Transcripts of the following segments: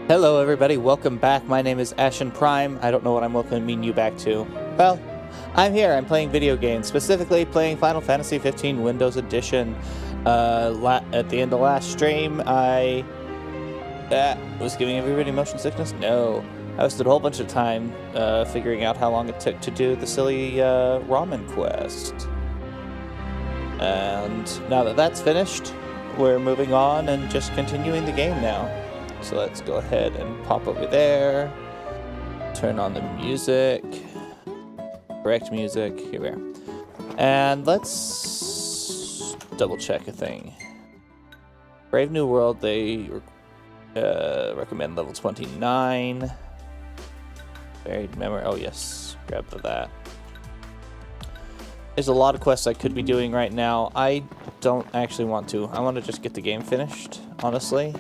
Hello everybody, welcome back. My name is Ashen Prime. I don't know what I'm welcoming you back to. Well, I'm here. I'm playing video games, specifically playing Final Fantasy 15 Windows Edition. At the end of last stream, I was giving everybody motion sickness? No. I wasted a whole bunch of time figuring out how long it took to do the silly ramen quest. And now that that's finished, we're moving on and just continuing the game now. So let's go ahead and pop over there, turn on the music, correct music, here we are. And let's double check a thing. Brave New World, they recommend level 29. Buried Memory, oh yes, grab that. There's a lot of quests I could be doing right now. I don't actually want to. I want to just get the game finished, honestly.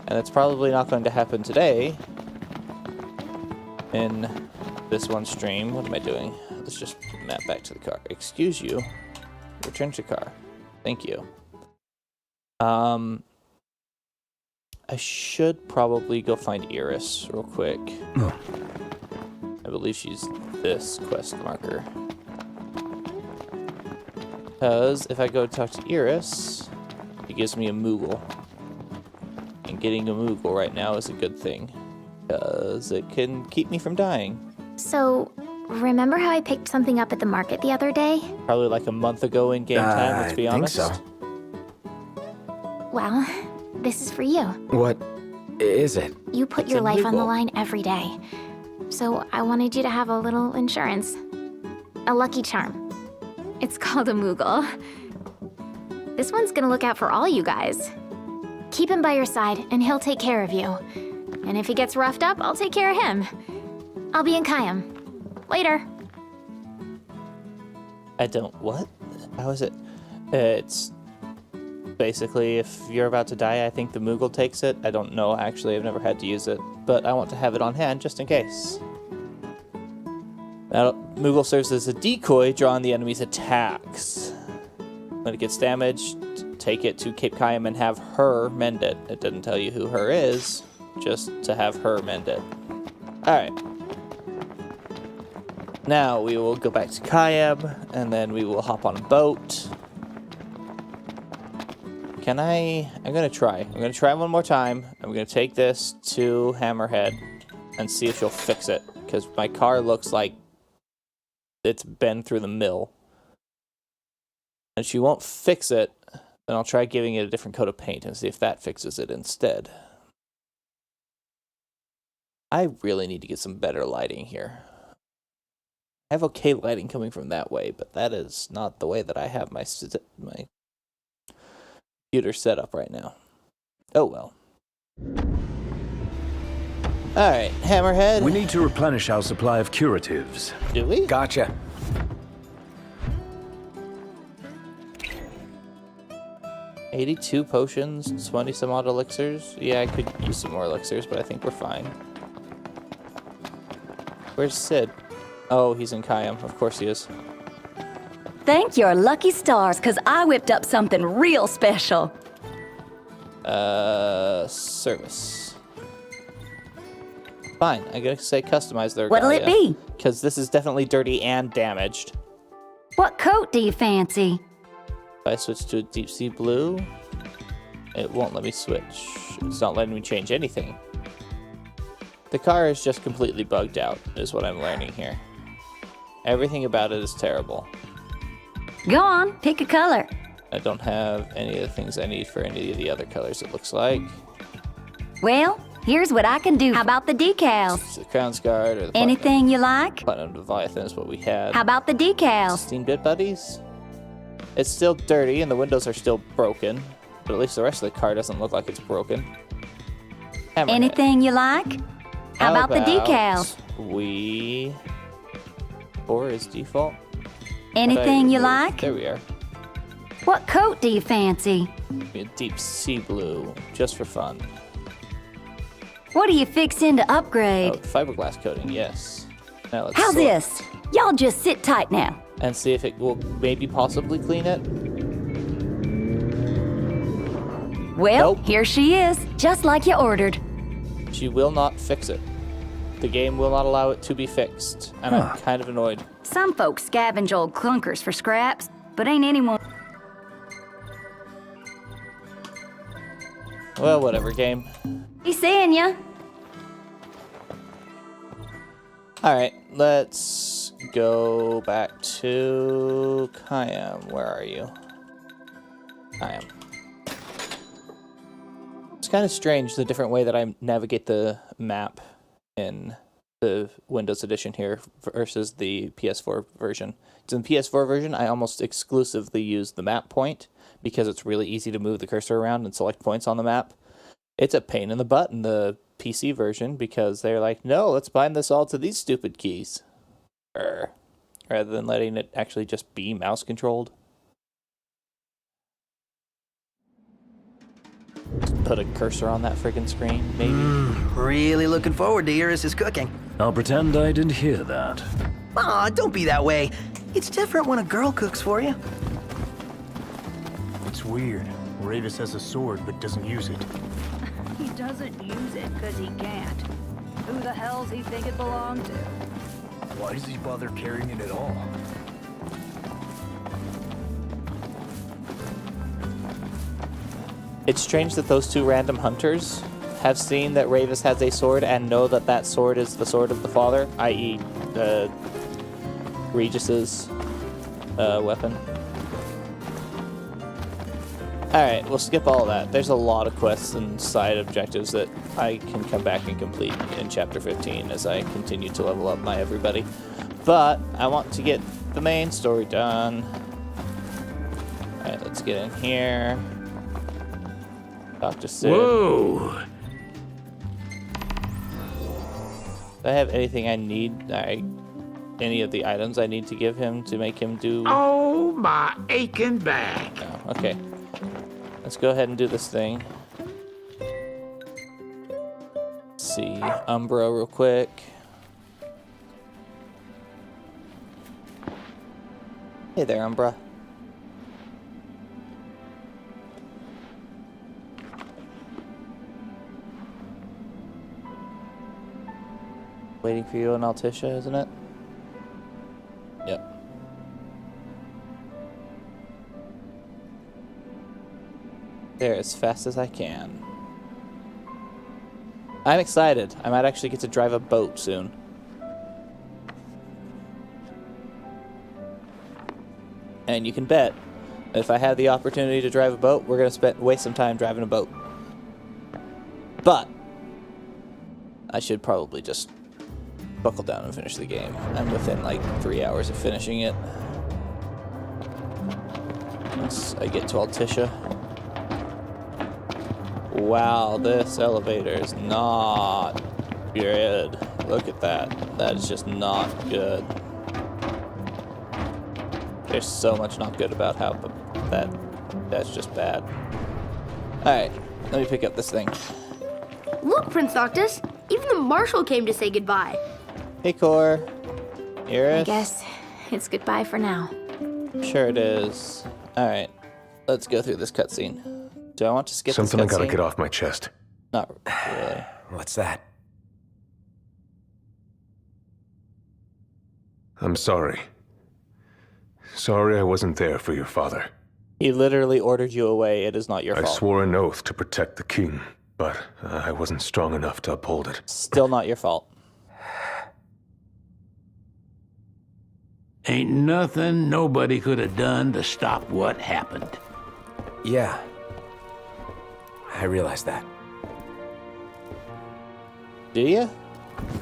And it's probably not going to happen today in this one stream. What am I doing? Let's just map back to the car. Excuse you. Return to car. Thank you. I should probably go find Iris real quick. I believe she's this quest marker. Because if I go talk to Iris, it gives me a Moogle. And getting a Moogle right now is a good thing, because it can keep me from dying. So, remember how I picked something up at the market the other day? Probably like a month ago in game time, let's be honest. I think so. Well, this is for you. What is it? You put your life on the line every day. So I wanted you to have a little insurance. A lucky charm. It's called a Moogle. This one's gonna look out for all you guys. Keep him by your side, and he'll take care of you. And if he gets roughed up, I'll take care of him. I'll be in Kayam. Later. I don't... what? How is it? It's... basically, if you're about to die, I think the Moogle takes it. I don't know, actually. I've never had to use it. But I want to have it on hand, just in case. Now, Moogle serves as a decoy, drawing the enemy's attacks. When it gets damaged, take it to Cape Kayam and have her mend it. It didn't tell you who her is, just to have her mend it. Alright. Now we will go back to Kayam, and then we will hop on a boat. I'm gonna try. I'm gonna try one more time. I'm gonna take this to Hammerhead and see if she'll fix it, because my car looks like it's been through the mill. And if she won't fix it, then I'll try giving it a different coat of paint and see if that fixes it instead. I really need to get some better lighting here. I have okay lighting coming from that way, but that is not the way that I have my computer set up right now. Oh well. Alright, Hammerhead. We need to replenish our supply of curatives. Do we? Gotcha. $82 potions, 20 some odd elixirs. Yeah, I could use some more elixirs, but I think we're fine. Where's Sid? Oh, he's in Kayam. Of course he is. Thank your lucky stars, because I whipped up something real special. Service. Fine, I'm gonna say customize their What'll it be? Because this is definitely dirty and damaged. What coat do you fancy? If I switch to a deep sea blue, it won't let me switch. It's not letting me change anything. The car is just completely bugged out, is what I'm learning here. Everything about it is terrible. Go on, pick a color. I don't have any of the things I need for any of the other colors, it looks like. Well, here's what I can do. How about the decals? It's the Crown's Guard or the Anything you like? Platinum Leviathan is what we had. How about the decals? Steam Bit Buddies? It's still dirty and the windows are still broken, but at least the rest of the car doesn't look like it's broken. Hammerhead. Anything you like? How about the decals? We... 4 is default. Anything you like? There we are. What coat do you fancy? A deep sea blue, just for fun. What are you fixing to upgrade? Oh, fiberglass coating, yes. Now let's How's sort this? Y'all just sit tight now. and see if it will maybe possibly clean it. Well, Nope. here she is, just like you ordered. She will not fix it. The game will not allow it to be fixed, and I'm kind of annoyed. Some folks scavenge old clunkers for scraps, but ain't anyone... Well, whatever, game. He's seeing ya. Alright, let's go back to Kayam. Where are you? Kayam. It's kind of strange, the different way that I navigate the map in the Windows edition here versus the PS4 version. So in the PS4 version, I almost exclusively use the map point because it's really easy to move the cursor around and select points on the map. It's a pain in the butt in the PC version because they're like, no, let's bind this all to these stupid keys. Rather than letting it actually just be mouse controlled. Just put a cursor on that friggin' screen, maybe. Really looking forward to Iris' cooking. I'll pretend I didn't hear that. Aw, don't be that way. It's different when a girl cooks for you. It's weird. Ravis has a sword but doesn't use it. He doesn't use it because he can't. Who the hell's he think it belonged to? Why does he bother carrying it at all? It's strange that those two random hunters have seen that Ravis has a sword and know that that sword is the sword of the father, i.e. Regis's weapon. Alright, we'll skip all that. There's a lot of quests and side objectives that I can come back and complete in Chapter 15 as I continue to level up my everybody. But I want to get the main story done. Alright, let's get in here. Talk to Sid. Whoa! Do I have anything I need? Any of the items I need to give him to make him do... Oh, my aching back. Oh, okay. Let's go ahead and do this thing. Let's see, Umbra real quick. Hey there, Umbra. Waiting for you in Altisha, isn't it? Yep. There as fast as I can. I'm excited. I might actually get to drive a boat soon. And you can bet, if I have the opportunity to drive a boat, we're going to waste some time driving a boat. But I should probably just buckle down and finish the game. I'm within like 3 hours of finishing it. Once I get to Altisha. Wow, this elevator is not good. Look at that. That is just not good. There's so much not good about how that's just bad. Alright, let me pick up this thing. Look, Prince Noctis, even the marshal came to say goodbye. Hey, Cor. Iris? I guess it's goodbye for now. Sure it is. Alright, let's go through this cutscene. Do I want to skip Something this I gotta cutscene? get off my chest. Not really. What's that? I'm sorry. Sorry I wasn't there for your father. He literally ordered you away. It is not your I fault. swore an oath to protect the king, but I wasn't strong enough to uphold it. Still not your fault. Ain't nothing nobody could have done to stop what happened. Yeah. I realize that. Do you?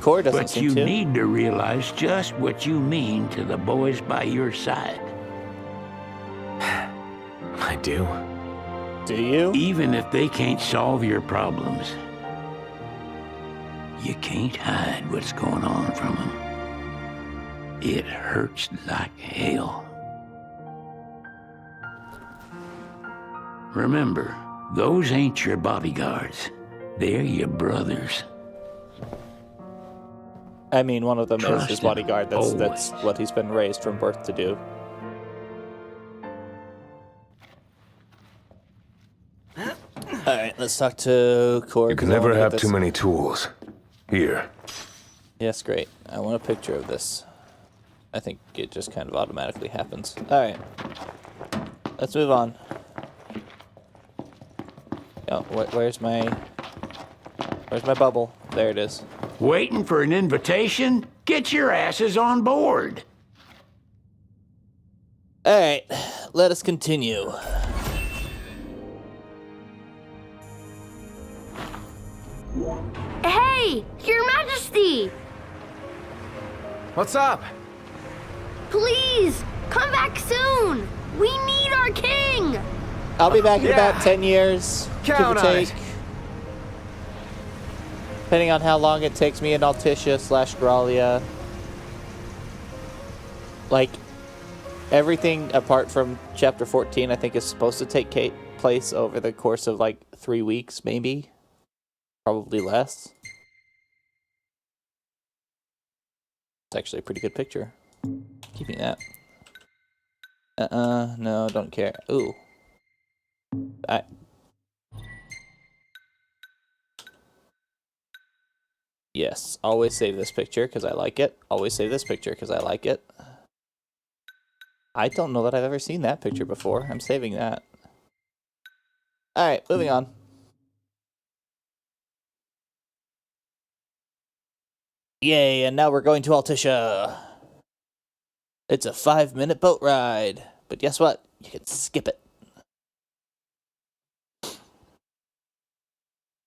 Cor doesn't But seem you to. need to realize just what you mean to the boys by your side. I do. Do you? Even if they can't solve your problems, you can't hide what's going on from them. It hurts like hell. Remember, those ain't your bodyguards. They're your brothers. I mean, one of them is Trust his him, bodyguard. That's always. what he's been raised from birth to do. All right, let's talk to Core. You can never have too many tools. Here. Yes, great. I want a picture of this. I think it just kind of automatically happens. All right. Let's move on. Oh, where's my bubble? There it is. Waiting for an invitation? Get your asses on board. All right, let us continue. Hey, Your Majesty! What's up? Please, come back soon! We need our king! I'll be back in about 10 years, give or Count on take. it. Depending on how long it takes me in Altissia / Gralia. Like, everything apart from Chapter 14, I think is supposed to take place over the course of, like, 3 weeks, maybe. Probably less. It's actually a pretty good picture. Keeping that. No, don't care. Ooh. Yes, always save this picture because I like it. Always save this picture because I like it. I don't know that I've ever seen that picture before. I'm saving that. Alright, moving on. Yay, and now we're going to Altissia. It's a 5-minute boat ride. But guess what? You can skip it.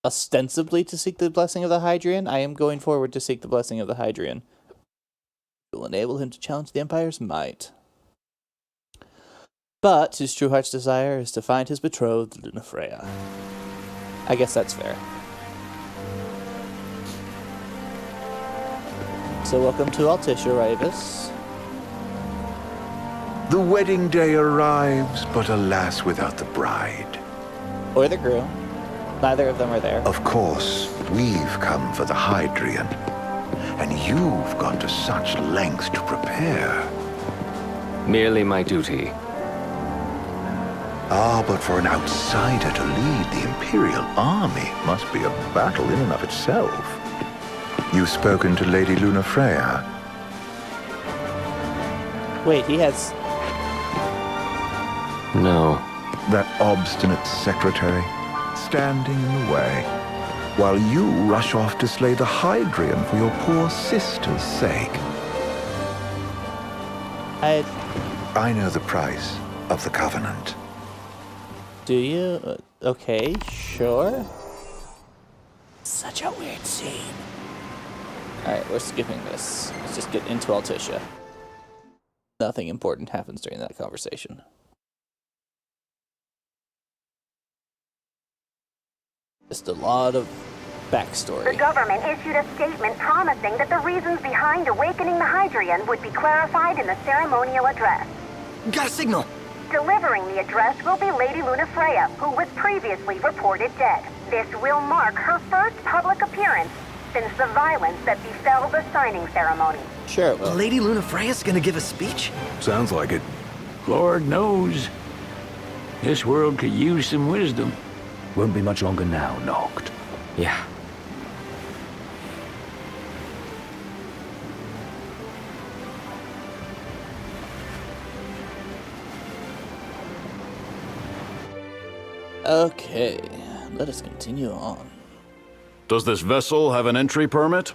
Ostensibly to seek the blessing of the Hydrian, I am going forward to seek the blessing of the Hydrian. It will enable him to challenge the Empire's might. But his true heart's desire is to find his betrothed, Lunafreya. I guess that's fair. So welcome to Altissia, Ravis. The wedding day arrives, but alas, without the bride. Or the groom. Neither of them are there. Of course, we've come for the Hydrian, and you've gone to such lengths to prepare. Merely my duty. Ah, but for an outsider to lead the Imperial army must be a battle in and of itself. You've spoken to Lady Lunafreya. Wait, he has... No. That obstinate secretary, standing in the way, while you rush off to slay the Hydrian for your poor sister's sake. I know the price of the Covenant. Do you? Okay, sure. Such a weird scene. Alright, we're skipping this. Let's just get into Altissia. Nothing important happens during that conversation. Just a lot of backstory. The government issued a statement promising that the reasons behind awakening the Hydrian would be clarified in the ceremonial address. Got a signal. Delivering the address will be Lady Lunafreya, who was previously reported dead. This will mark her first public appearance since the violence that befell the signing ceremony. Sure it will. Lady Lunafreya's gonna give a speech? Sounds like it. Lord knows. This world could use some wisdom. Won't be much longer now, Noct. Yeah. Okay, let us continue on. Does this vessel have an entry permit?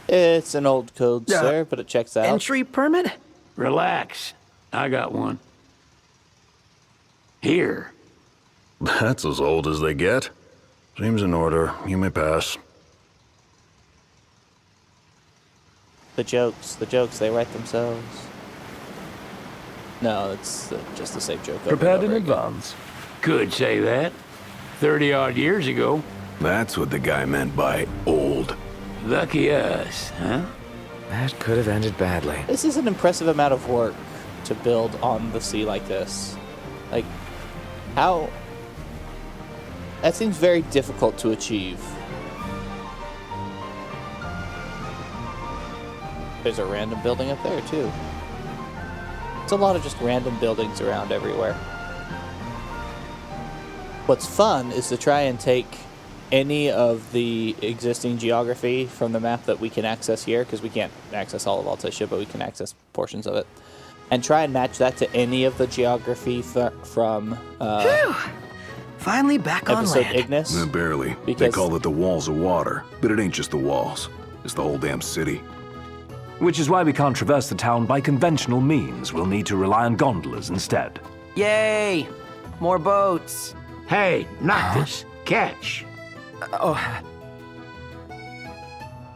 It's an old code, sir, but it checks out. Entry permit? Relax. I got one. Here. That's as old as they get. Seems in order. You may pass. The jokes, they write themselves. No, it's just the same joke. Prepared in advance. Could say that. 30-odd years ago. That's what the guy meant by old. Lucky us, huh? That could have ended badly. This is an impressive amount of work to build on the sea like this. Like, how... That seems very difficult to achieve. There's a random building up there, too. It's a lot of just random buildings around everywhere. What's fun is to try and take any of the existing geography from the map that we can access here, because we can't access all of Altasia, but we can access portions of it, and try and match that to any of the geography from Finally back on episode land. Ignis. Barely. They Because- call it the walls of water, but it ain't just the walls. It's the whole damn city. Which is why we can't traverse the town by conventional means. We'll need to rely on gondolas instead. Yay! More boats. Hey, not this. Catch.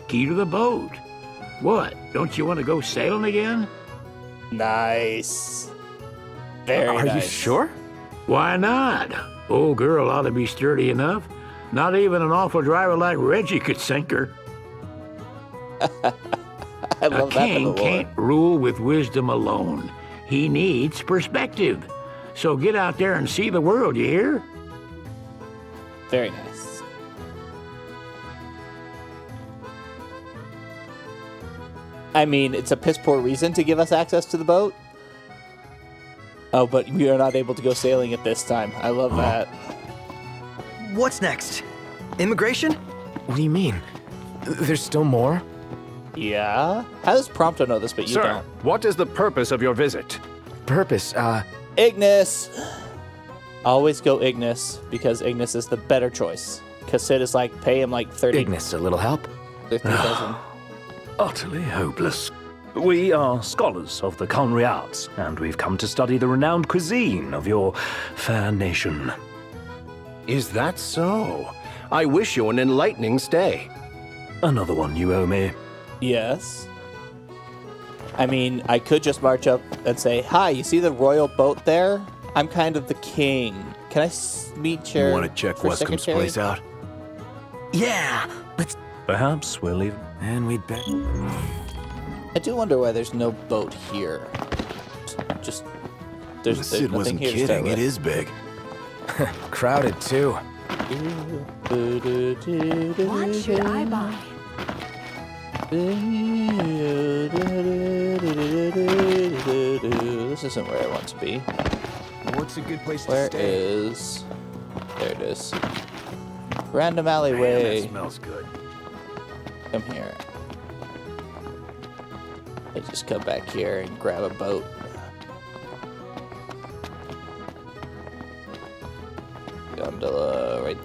Key to the boat. What? Don't you want to go sailing again? Nice. Very Are nice. you sure? Why not? Old girl ought to be sturdy enough. Not even an awful driver like Reggie could sink her. I A love that king little can't rule with wisdom alone. He needs perspective. So get out there and see the world, you hear? Very nice. I mean, it's a piss poor reason to give us access to the boat. Oh, but we are not able to go sailing at this time. I love that. What's next? Immigration? What do you mean? There's still more? Yeah? How does Prompto know this, but you don't? What is the purpose of your visit? Purpose, Ignis! Always go Ignis, because Ignis is the better choice. Because Sid is like, pay him like 30... Ignis, a little help? 50,000. Utterly hopeless. We are scholars of the culinary arts, and we've come to study the renowned cuisine of your fair nation. Is that so? I wish you an enlightening stay. Another one you owe me. Yes. I mean, I could just march up and say, hi, you see the royal boat there? I'm kind of the king. Can I meet your You want to check first Wescom's secretary? place out? Yeah, let's... Perhaps we'll leave. And we'd bet. I do wonder why there's no boat here. There's Sid nothing wasn't here to start kidding. with. It is big. Crowded, too. What should I buy? This isn't where I want to be. What's a good place Where is... There it is. Random alleyway. That smells good. Come here. I just come back here and grab a boat. Gondola right...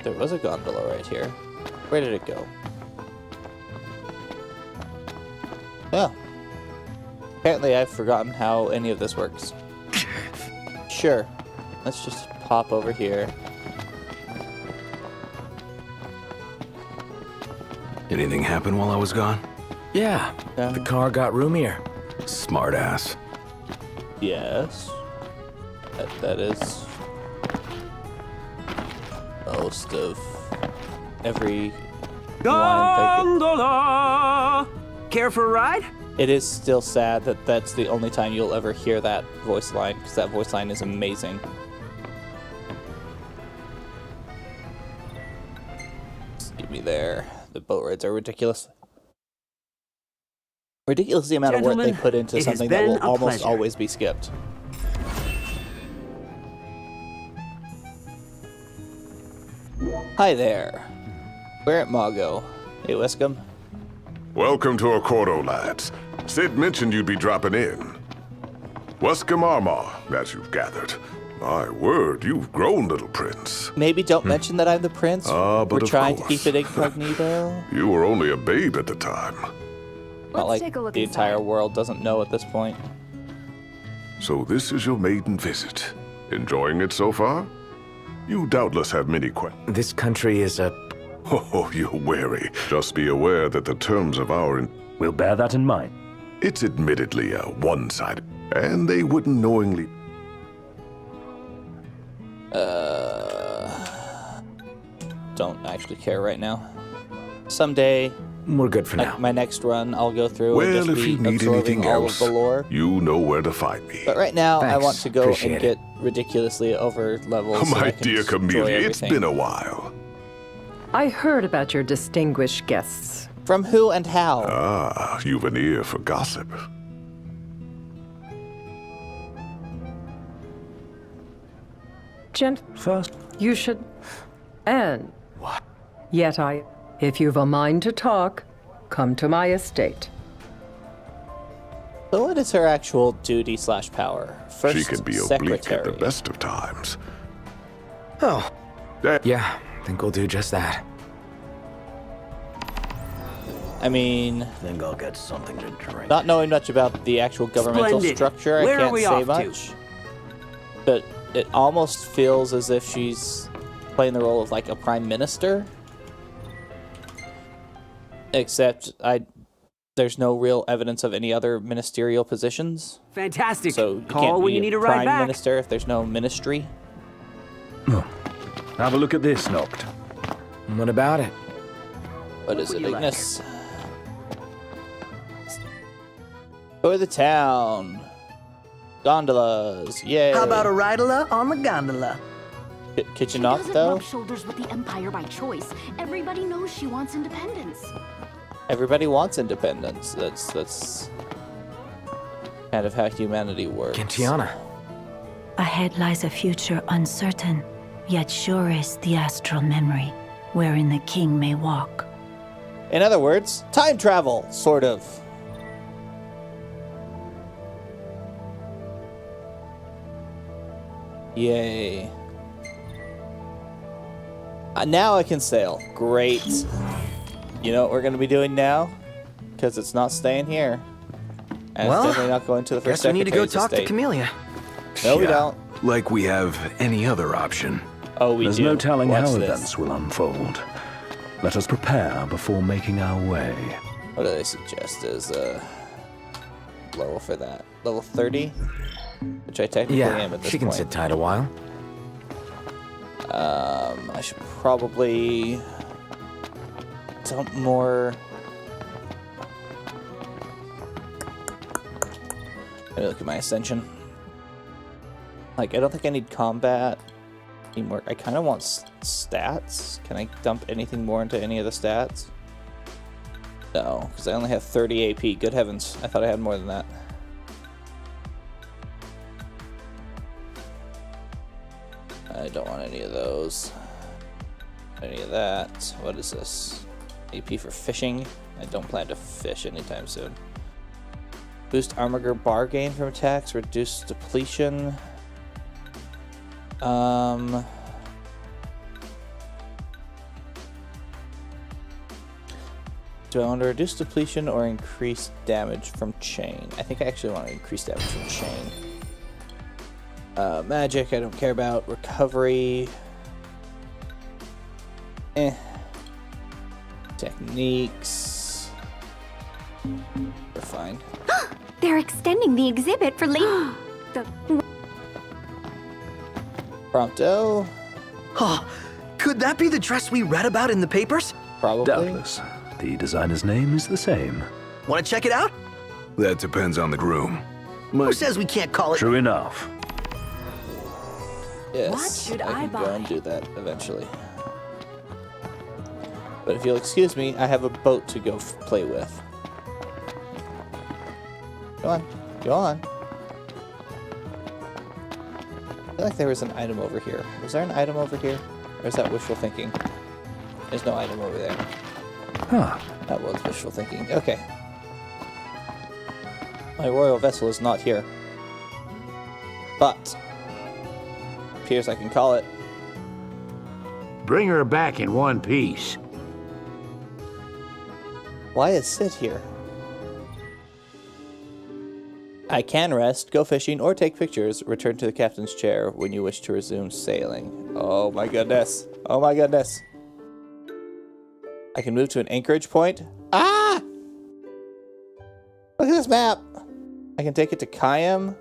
There was a gondola right here. Where did it go? Oh. Apparently I've forgotten how any of this works. Sure. Let's just pop over here. Anything happen while I was gone? Yeah, the car got roomier. Smart ass. Yes. That is most of every line. Gondola! Care for a ride? It is still sad that that's the only time you'll ever hear that voice line, because that voice line is amazing. See me there. The boat rides are ridiculous. Ridiculous the amount of work they Gentlemen, put into it has something that been will a almost pleasure. always be skipped. Hi there. We're at Mago. Hey, Wescombe. Welcome to Accordo, lads. Sid mentioned you'd be dropping in. Wescombe Armor, as you've gathered. My word, you've grown, little prince. Maybe don't mention that I'm the prince. But We're of trying to course. keep it incognito. You were only a babe at the time. Not like take a look the inside. entire world doesn't know at this point. So this is your maiden visit. Enjoying it so far? You doubtless have many questions. This country is a... Oh, you're wary. Just be aware that the terms of our... We'll bear that in mind. It's admittedly a one-sided, and they wouldn't knowingly... Don't actually care right now. Someday, We're good for now. my next run, I'll go through and Well, just if be you need absorbing anything all else, of the lore. you know where to find me. But right now, I Thanks. want to go Appreciate and it. get ridiculously over levels. so I My can dear destroy Camellia, it's everything. been a while. I heard about your distinguished guests. From who and how? Ah, you've an ear for gossip. First. You should... And... What? Yet if you've a mind to talk, come to my estate. So what is her actual duty/power? First She can be secretary. oblique at the best of times. Oh. Yeah, I think we'll do just that. I mean, think I'll get something to drink. not knowing much about the actual governmental Splendid. structure, Where I are can't we say off to? much. But it almost feels as if she's playing the role of like a prime minister. Except there's no real evidence of any other ministerial positions. Fantastic. So you Call can't when be you need a a ride prime back. minister if there's no ministry. Have a look at this, Noct. What about it? What is What it, do you like? Ignis? Go to the town. Gondolas, yay. How about a ride-a-la on the gondola? Kitchen She off, doesn't though? rub shoulders with the Empire by choice. Everybody knows she wants independence. Everybody wants independence. That's kind of how humanity works. Gentiana. Ahead lies a future uncertain, yet sure is the astral memory, wherein the king may walk. In other words, time travel, sort of. Yay. Now I can sail. Great. You know what we're going to be doing now? Because it's not staying here. And Well, it's definitely not going to the first Guess we need to go secretary's talk to estate. Camellia. No, we Yeah, don't. Like we have any other option. Oh, we There's do. no telling Watch how this. events will unfold. Let us prepare before making our way. What do they suggest is level for that? Level 30? Which I technically am Yeah, at this she can point. sit tight a while. I should probably dump more. Let me look at my ascension. Like, I don't think I need combat anymore. I kind of want stats. Can I dump anything more into any of the stats? No, because I only have 30 AP. Good heavens. I thought I had more than that. I don't want any of those. Any of that. What is this? AP for fishing. I don't plan to fish anytime soon. Boost armor bar gain from attacks. Reduce depletion. Do I want to reduce depletion or increase damage from chain? I think I actually want to increase damage from chain. Magic, I don't care about. Recovery. Techniques. We're fine. They're extending the exhibit for late. Prompto. Oh, could that be the dress we read about in the papers? Probably. Doubtless. The designer's name is the same. Want to check it out? That depends on the groom. Who says we can't call it? True enough. Yes, What should I I can go buy? and do that eventually. But if you'll excuse me, I have a boat to go play with. Go on. Go on. I feel like there was an item over here. Was there an item over here? Or is that wishful thinking? There's no item over there. Huh. That was wishful thinking. Okay. My royal vessel is not here. But appears I can call it. Bring her back in one piece. Why is Sid here? I can rest, go fishing, or take pictures. Return to the captain's chair when you wish to resume sailing. Oh my goodness. Oh my goodness. I can move to an anchorage point. Ah! Look at this map. I can take it to Kayam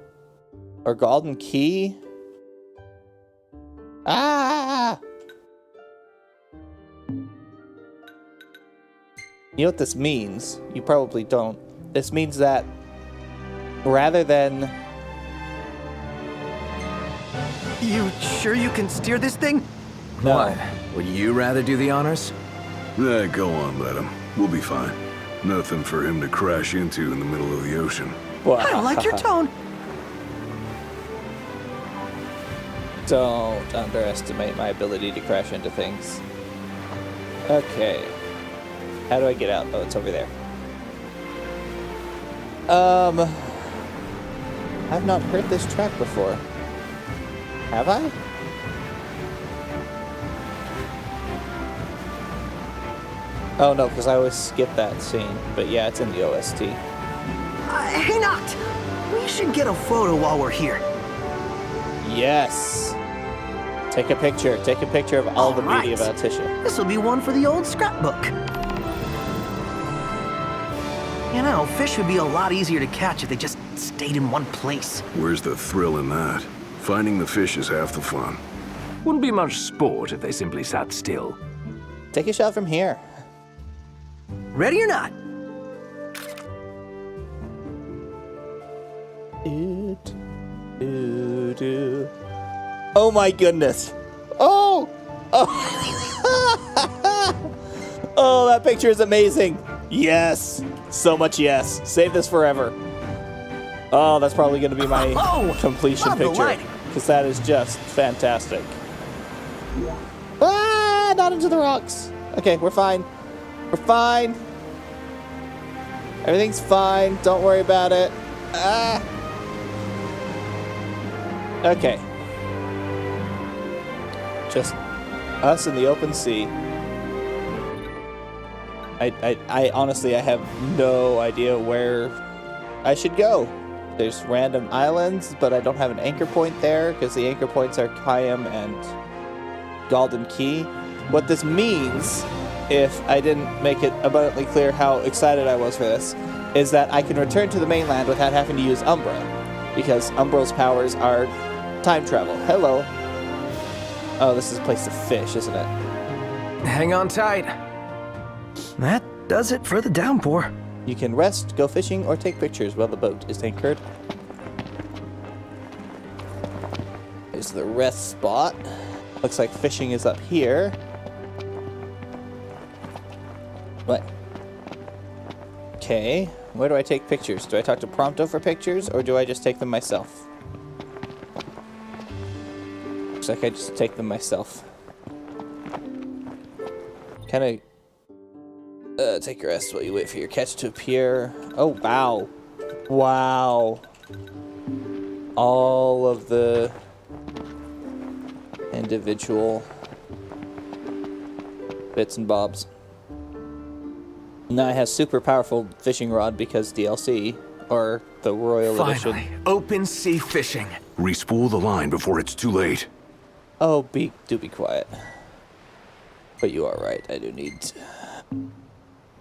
or Golden Key. Ah! You know what this means? You probably don't. This means that rather than... You sure you can steer this thing? No. What? Would you rather do the honors? Go on, let him. We'll be fine. Nothing for him to crash into in the middle of the ocean. I don't like your tone. Don't underestimate my ability to crash into things. Okay. How do I get out? Oh, it's over there. I've not heard this track before. Have I? Oh no, because I always skip that scene. But yeah, it's in the OST. Hey, Noct! We should get a photo while we're here. Yes. Take a picture. Take a picture of all the beauty about Tisha. This will be one for the old scrapbook. You know, fish would be a lot easier to catch if they just stayed in one place. Where's the thrill in that? Finding the fish is half the fun. Wouldn't be much sport if they simply sat still. Take a shot from here. Ready or not? Oh my goodness. Oh! Oh! Oh, that picture is amazing. Yes. So much yes. Save this forever. Oh, that's probably going to be my completion picture. Because that is just fantastic. Ah, not into the rocks. Okay, we're fine. We're fine. Everything's fine. Don't worry about it. Ah. Okay. Just us in the open sea. I honestly, I have no idea where I should go. There's random islands, but I don't have an anchor point there because the anchor points are Kayam and Golden Key. What this means, if I didn't make it abundantly clear how excited I was for this, is that I can return to the mainland without having to use Umbra, because Umbra's powers are time travel. Hello. Oh, this is a place to fish, isn't it? Hang on tight. That does it for the downpour. You can rest, go fishing, or take pictures while the boat is anchored. There's the rest spot. Looks like fishing is up here. What? Okay. Where do I take pictures? Do I talk to Prompto for pictures, or do I just take them myself? Looks like I just take them myself. Kind of take a rest while you wait for your catch to appear. Oh, wow. Wow. All of the individual bits and bobs. Now I have super powerful fishing rod because DLC, or the Royal Edition. Finally, open sea fishing. Respool the line before it's too late. Oh, do be quiet. But you are right, I do need to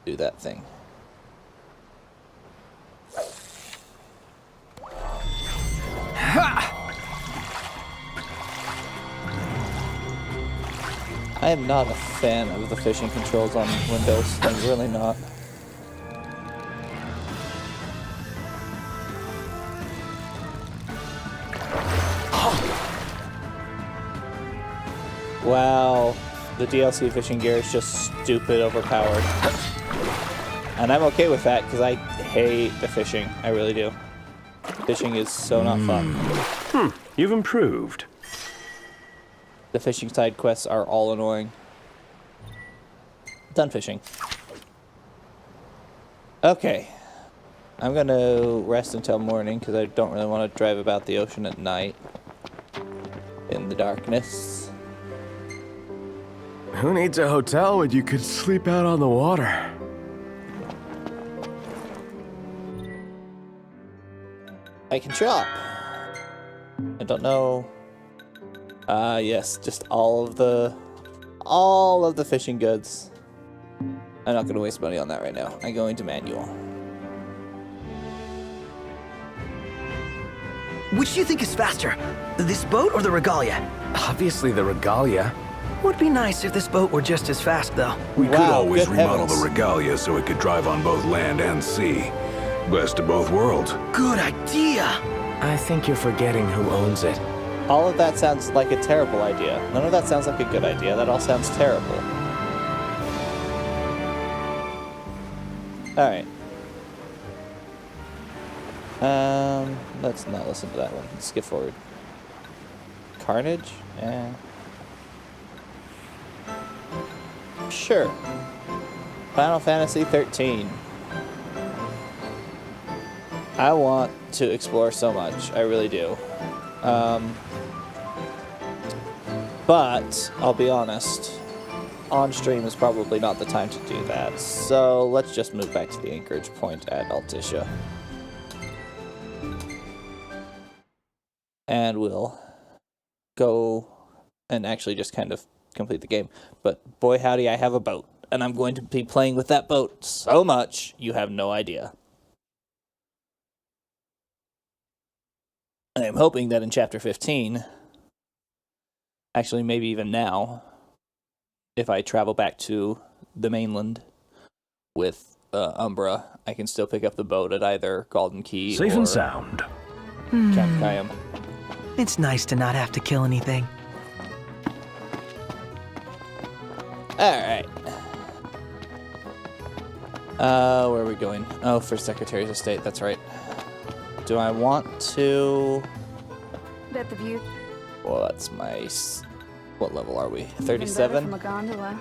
do that thing. Ha! I am not a fan of the fishing controls on Windows. I'm really not. Wow, the DLC fishing gear is just stupid overpowered. And I'm okay with that because I hate the fishing. I really do. Fishing is so not fun. You've improved. The fishing side quests are all annoying. Done fishing. Okay. I'm gonna rest until morning because I don't really want to drive about the ocean at night. In the darkness. Who needs a hotel when you could sleep out on the water? I can shop. I don't know. Yes, just all of the fishing goods. I'm not gonna waste money on that right now. I'm going to manual. Which do you think is faster? This boat or the Regalia? Obviously the Regalia. Would be nice if this boat were just as fast, though. We could always remodel the Regalia so it could drive on both land and sea. Best of both worlds. Good idea! I think you're forgetting who owns it. All of that sounds like a terrible idea. None of that sounds like a good idea. That all sounds terrible. Alright. Let's not listen to that one. Let's skip forward. Carnage? Sure. Final Fantasy 13. I want to explore so much. I really do. But I'll be honest, on stream is probably not the time to do that. So let's just move back to the anchorage point at Altissia. And we'll go and actually just kind of complete the game. But boy howdy, I have a boat. And I'm going to be playing with that boat so much, you have no idea. And I'm hoping that in Chapter 15, actually maybe even now, if I travel back to the mainland with Umbra, I can still pick up the boat at either Golden Key Safe or and sound. Camp Kayam. It's nice to not have to kill anything. Alright. Where are we going? Oh, for Secretary's Estate, that's right. Do I want to... Bet the view. Well, that's my... What level are we? Even better 37? from a gondola.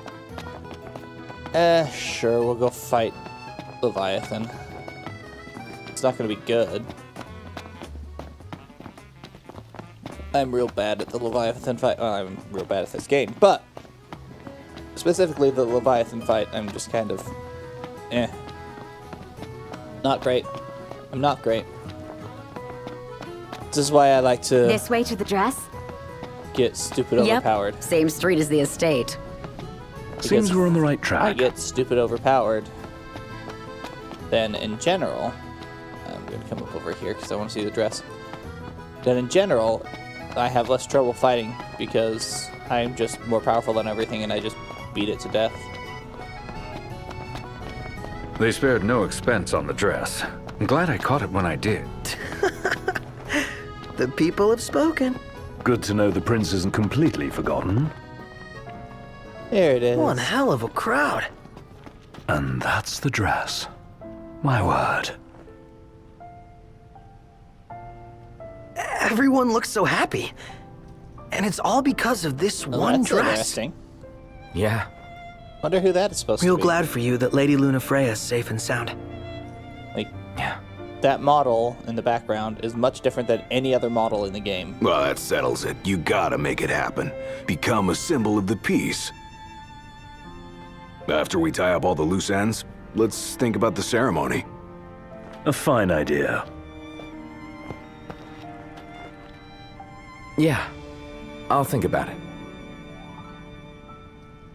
Sure, we'll go fight Leviathan. It's not gonna be good. I'm real bad at the Leviathan fight. Well, I'm real bad at this game, but specifically the Leviathan fight, I'm just kind of... Not great. I'm not great. This is why I like to This way to the dress? get stupid overpowered. Yep, same street as the estate. Seems we're on the right track. I get stupid overpowered. Then in general, I'm going to come up over here because I want to see the dress. Then in general, I have less trouble fighting because I'm just more powerful than everything and I just beat it to death. They spared no expense on the dress. I'm glad I caught it when I did. The people have spoken. Good to know the prince isn't completely forgotten. There it is. One hell of a crowd. And that's the dress. My word. Everyone looks so happy. And it's all because of this Well, one that's dress. interesting. Yeah. Wonder who that is supposed Real to be. glad for you that Lady Lunafreya is safe and sound. Like, that model in the background is much different than any other model in the game. Well, that settles it. You gotta make it happen. Become a symbol of the peace. After we tie up all the loose ends, let's think about the ceremony. A fine idea. Yeah. I'll think about it.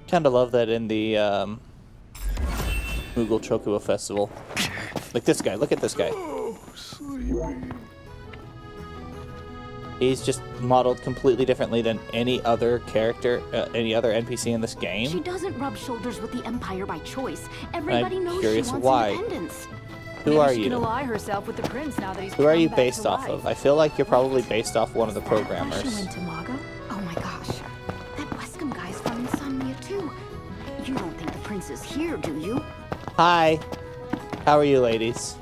Kinda love that in the Moogle Chocobo Festival. Like this guy, look at this guy. He's just modeled completely differently than any other character, any other NPC in this game. She doesn't rub shoulders with the Empire by choice. Everybody knows she curious wants why. independence. Who Maybe are she can you? ally herself with the prince now that he's Who are come you back based to off life. of? I feel like you're probably based off one of the Why programmers. she went to Mago? Oh my gosh. That Wescom guy's from Insomnia too. You don't think the prince is here, do you? Hi. How are you, ladies?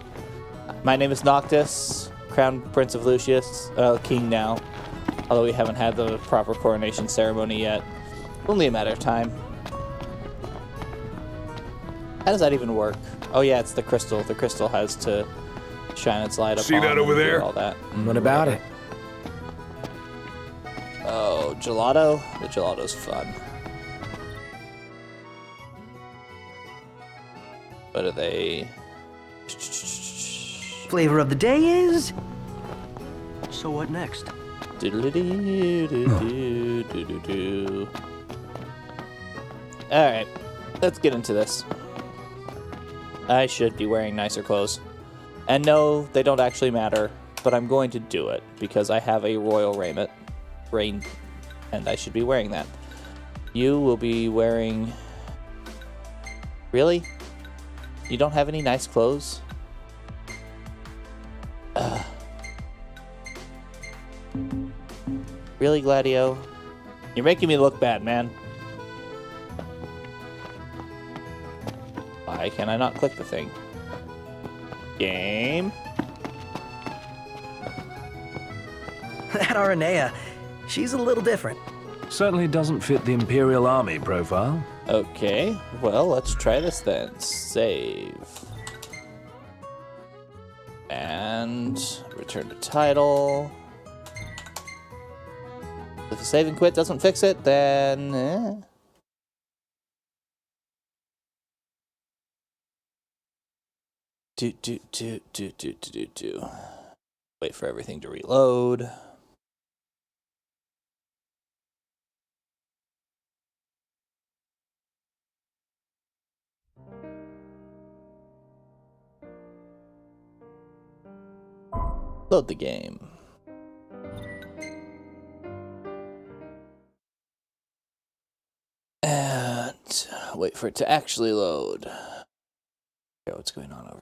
My name is Noctis, Crown Prince of Lucius, King now. Although we haven't had the proper coronation ceremony yet. Only a matter of time. How does that even work? Oh yeah, it's the crystal. The crystal has to shine its light up. See that over there? All that. What about it? Oh, gelato? The gelato's fun. What are they? Flavor of the day is... So what next? Doodle-doo-doo-doo-doo-doo-doo. Alright, let's get into this. I should be wearing nicer clothes. And no, they don't actually matter, but I'm going to do it because I have a royal raiment, and I should be wearing that. You will be wearing... Really? You don't have any nice clothes? Really, Gladio? You're making me look bad, man. Why can I not click the thing? Game? That Aranea, She's a little different. Certainly doesn't fit the Imperial Army profile. Okay, well, let's try this then. Save. And return to title. If the save and quit doesn't fix it, then... Wait for everything to reload. Load the game. And wait for it to actually load. Okay, what's going on over here?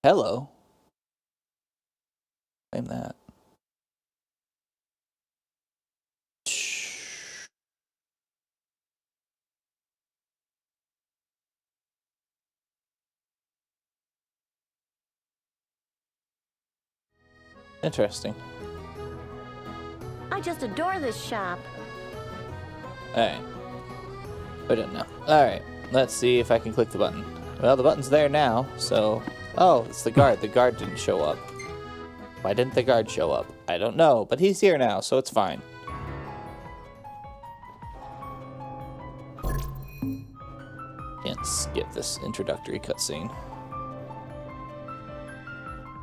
Hello. Claim that. Interesting. I just adore this shop. Alright. I didn't know. Alright. Let's see if I can click the button. Well, the button's there now, so... Oh, it's the guard. The guard didn't show up. Why didn't the guard show up? I don't know, but he's here now, so it's fine. Can't skip this introductory cutscene.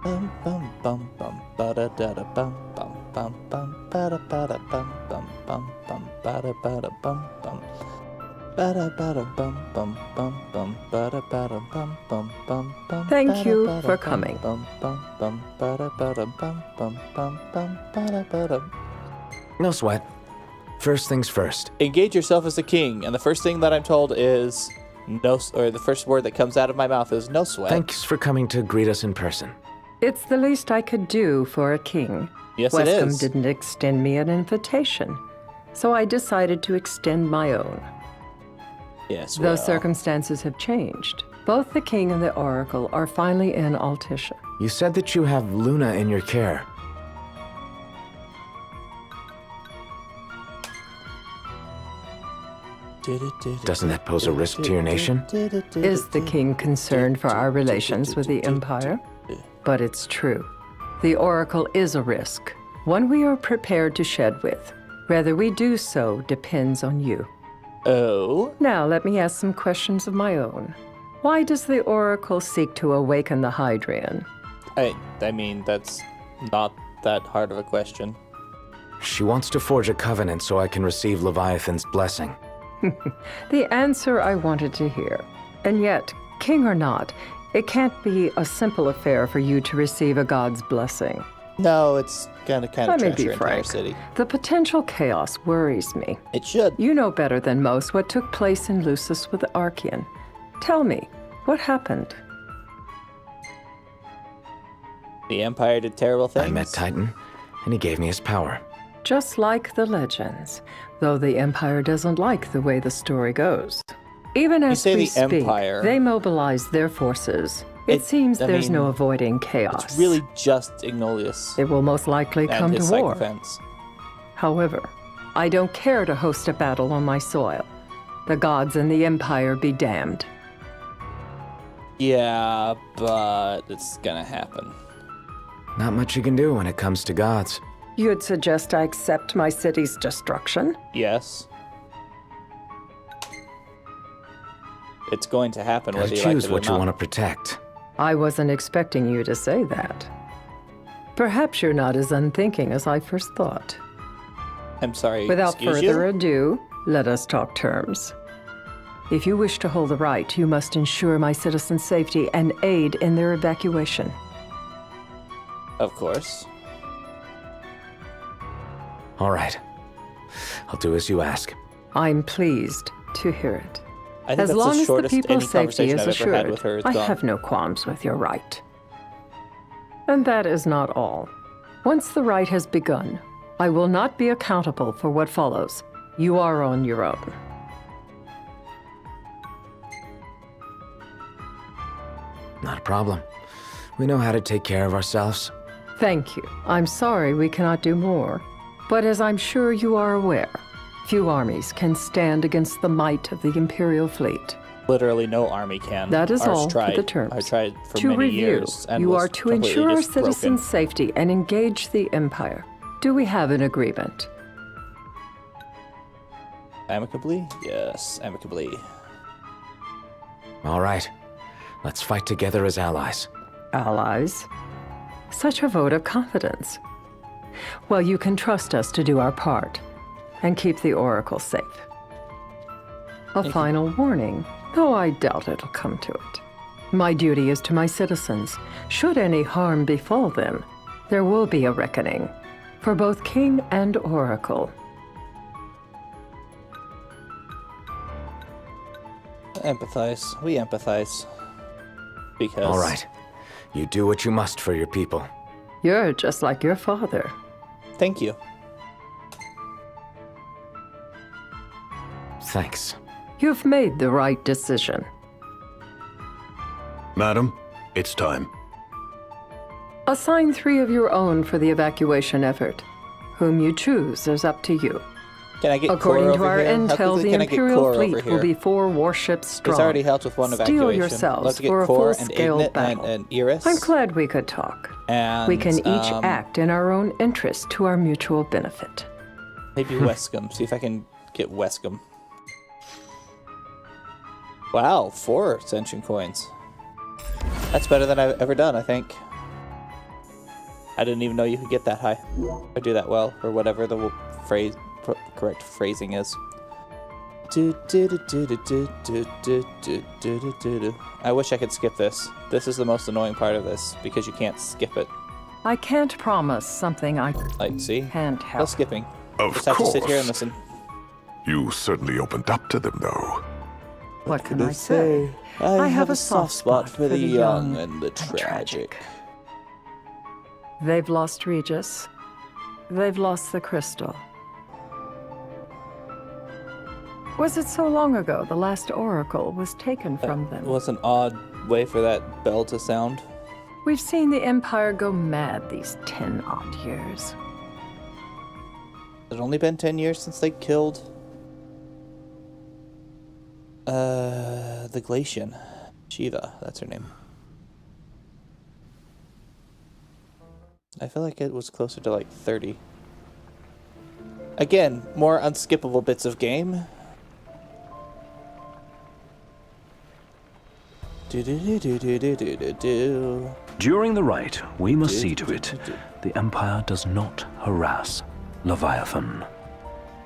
Bum bum bum bum ba da da da bum bum bum bum ba da ba da bum bum bum bum ba da ba da bum bum ba da ba da bum bum bum bum ba da ba da bum bum bum bum. Thank you for coming. Bum bum bum ba da ba da bum bum bum bum ba da ba da. No sweat. First things first. Engage yourself as the king, and the first thing that I'm told is no, or the first word that comes out of my mouth is no sweat. Thanks for coming to greet us in person. It's the least I could do for a king. Yes, Wescom it is. didn't extend me an invitation, so I decided to extend my own. Yes, Though circumstances have changed, both the king and the oracle are finally in Altissia. You said that you have Luna in your care. Doesn't that pose a risk to your nation? Is the king concerned for our relations with the Empire? But it's true. The oracle is a risk, one we are prepared to shed with. Whether we do so depends on you. Oh? Now, let me ask some questions of my own. Why does the oracle seek to awaken the Hydrian? I mean, that's not that hard of a question. She wants to forge a covenant so I can receive Leviathan's blessing. The answer I wanted to hear. And yet, king or not, it can't be a simple affair for you to receive a god's blessing. No, it's gonna kind of Let me trash be your entire frank. city. The potential chaos worries me. It should. You know better than most what took place in Lucis with the Archean. Tell me, what happened? The Empire did terrible things. I met Titan, and he gave me his power. Just like the legends, though the Empire doesn't like the way the story goes. Even as say we the speak, Empire. they mobilize their forces. It seems I there's mean, no avoiding chaos. It's really just Ignolius. It will most likely and come to his war. sycophants. However, I don't care to host a battle on my soil. The gods and the Empire be damned. Yeah, but it's gonna happen. Not much you can do when it comes to gods. You'd suggest I accept my city's destruction? Yes. It's going to happen Gotta whether you like choose it or what you not. want to protect. I wasn't expecting you to say that. Perhaps you're not as unthinking as I first thought. I'm sorry, Without excuse further you? ado, let us talk terms. If you wish to hold the right, you must ensure my citizens' safety and aid in their evacuation. Of course. All right. I'll do as you ask. I'm pleased to hear it. I think As that's long the as the shortest people's any safety conversation is I've ever had assured, with her. I have no qualms with your right. And that is not all. Once the rite has begun, I will not be accountable for what follows. You are on your own. Not a problem. We know how to take care of ourselves. Thank you. I'm sorry we cannot do more. But as I'm sure you are aware, few armies can stand against the might of the Imperial fleet. Literally no army can. That is Ours all tried. for the terms. I tried for to many review, years and you was are to completely ensure our just citizens' broken. safety and engage the Empire. Do we have an agreement? Amicably? Yes, amicably. All right. Let's fight together as allies. Allies? Such a vote of confidence. Well, you can trust us to do our part and keep the Oracle safe. A final warning, though I doubt it'll come to it. My duty is to my citizens. Should any harm befall them, there will be a reckoning for both King and Oracle. Empathize. We empathize. Because... All right. You do what you must for your people. You're just like your father. Thank you. Thanks. You've made the right decision. Madam, it's time. Assign 3 of your own for the evacuation effort. Whom you choose is up to you. Can I get According Core to over our here? How intel, quickly the can I get Imperial Core over fleet here? will be 4 warships strong. It's already helped with one Steel evacuation. yourselves Let's get for a Core and full-scale Ignet battle. and Iris. I'm glad we could talk. And We can each act in our own interest to our mutual benefit. Maybe Wescom. See if I can get Wescom. Wow, 4 Ascension coins. That's better than I've ever done, I think. I didn't even know you could get that high. Or do that well, or whatever the phrase, correct phrasing is. I wish I could skip this. This is the most annoying part of this, because you can't skip it. I can't promise something I see? can't No help. skipping. Of Just have to sit here and course. listen. You certainly opened up to them, though. What can I say? I have a soft spot for the young and the tragic. They've lost Regis. They've lost the crystal. Was it so long ago the last oracle was taken from them? It was an odd way for that bell to sound. We've seen the Empire go mad these 10-odd years. It's only been 10 years since they killed the Glacian. Shiva, that's her name. I feel like it was closer to like 30. Again, more unskippable bits of game. During the rite, we must see to it the Empire does not harass Leviathan.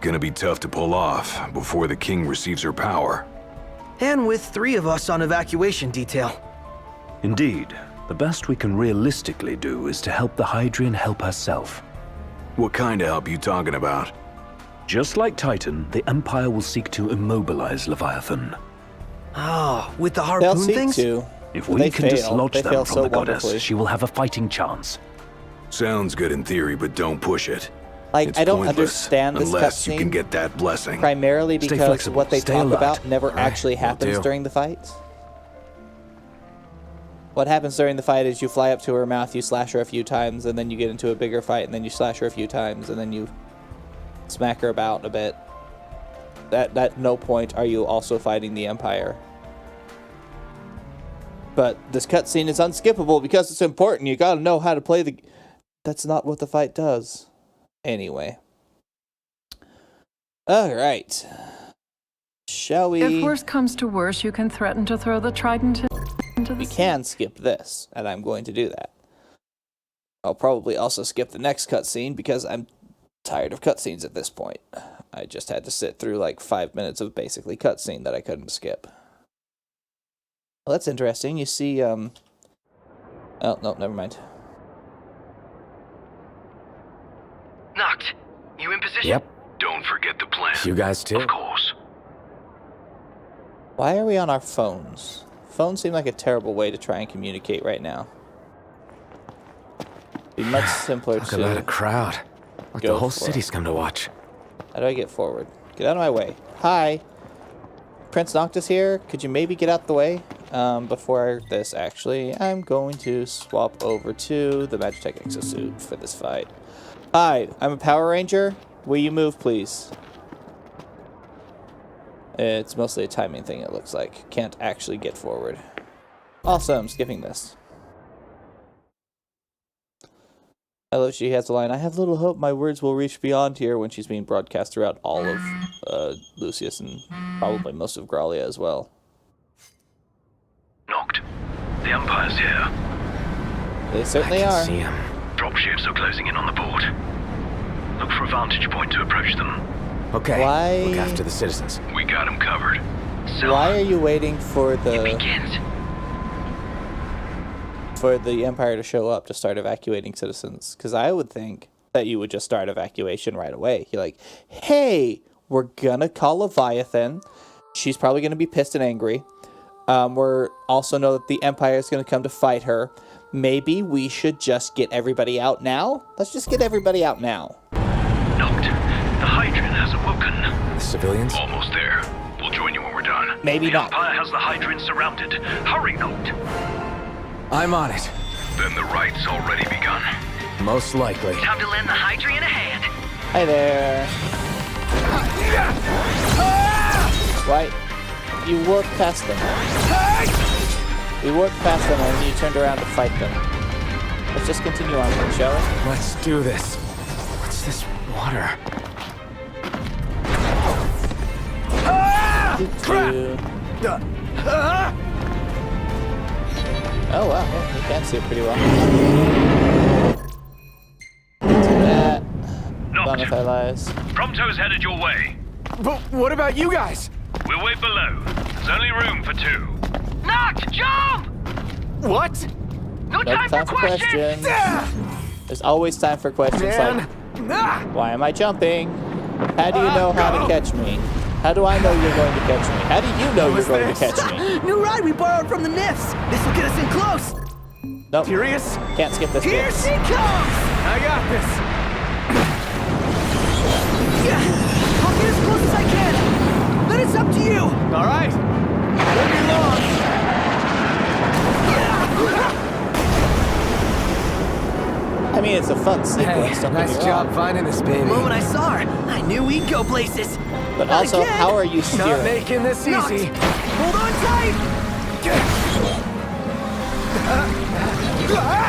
Gonna be tough to pull off before the king receives her power. And with 3 of us on evacuation detail. Indeed, the best we can realistically do is to help the Hydrian help herself. What kind of help you talking about? Just like Titan, the Empire will seek to immobilize Leviathan. Oh, with the They'll harpoon seek things? to. If but we they can fail. dislodge They them fail from so the goddess, wonderfully. she will have a fighting chance. Sounds good in theory, but don't push it. Like, It's I don't pointless understand this unless you cutscene. can get that blessing. Primarily Stay because flexible, what they stay talk alert. about never All right, actually will happens do. during the fights. What happens during the fight is you fly up to her mouth, you slash her a few times, and then you get into a bigger fight, and then you slash her a few times, and then you smack her about a bit. At no point are you also fighting the Empire. But this cutscene is unskippable because it's important. You gotta know how to play the... That's not what the fight does. Anyway. Alright. Shall we... If worse comes to worse, you can threaten to throw the trident into the We can skip this, and I'm going to do that. I'll probably also skip the next cutscene because I'm tired of cutscenes at this point. I just had to sit through like 5 minutes of basically cutscene that I couldn't skip. Well, that's interesting. You see, Oh, no, never mind. Noct, you in position? Yep. Don't forget the plan. You guys too? Of course. Why are we on our phones? Phones seem like a terrible way to try and communicate right now. Be much simpler Talk to about a crowd. Like go the whole for. city's come to watch. How do I get forward? Get out of my way. Hi. Prince Noctis here. Could you maybe get out the way? before this, actually, I'm going to swap over to the Magitech exosuit for this fight. Hi, I'm a Power Ranger. Will you move, please? It's mostly a timing thing, it looks like. Can't actually get forward. Awesome, skipping this. I love she has a line, I have little hope my words will reach beyond here, when she's being broadcast throughout all of Lucius and probably most of Grallia as well. Knocked. The Empire's here. They certainly are. See him. Dropships are closing in on the port. Look for a vantage point to approach them. Okay. Why? Look after the citizens. We got them covered. Why are you waiting for It begins. the Empire to show up to start evacuating citizens? Because I would think that you would just start evacuation right away. You're like, hey, we're gonna call Leviathan. She's probably gonna be pissed and angry. We're also know that the Empire is gonna come to fight her. Maybe we should just get everybody out now? Let's just get everybody out now. Knocked. The Hydran has awoken. The civilians? Almost there. We'll join you when we're done. Maybe the not. Empire has the Hydran surrounded. Hurry, Knocked. I'm on it. Then the right's already begun. Most likely. Time to lend the Hydran a hand. Hi there. Why? You worked past them. We worked past them and you turned around to fight them. Let's just continue on, shall we? Let's do this. What's this water? Oh wow, well, you can see it pretty well. Do that. Bonify lies. Prompto's headed your way. But what about you guys? We'll wait below. There's only room for two. Knocked! Jump! What? No time for questions. There's always time for questions like, why am I jumping? How do you know how to catch me? How do I know you're going to catch me? How do you know you're going to catch me? New ride we borrowed from the Nifs. This will get us in close. Nope. Curious? Can't skip this Here bit. she comes! I got this. Yeah, I'll get as close as I can. Then it's up to you. All right. Won't be long. I mean, it's a fun sequence. Hey, don't get nice me job wrong. finding this baby. The moment I saw her, I knew we'd go places. But Not also, again. how are you steering? Not making this Knocked. easy. Hold on tight.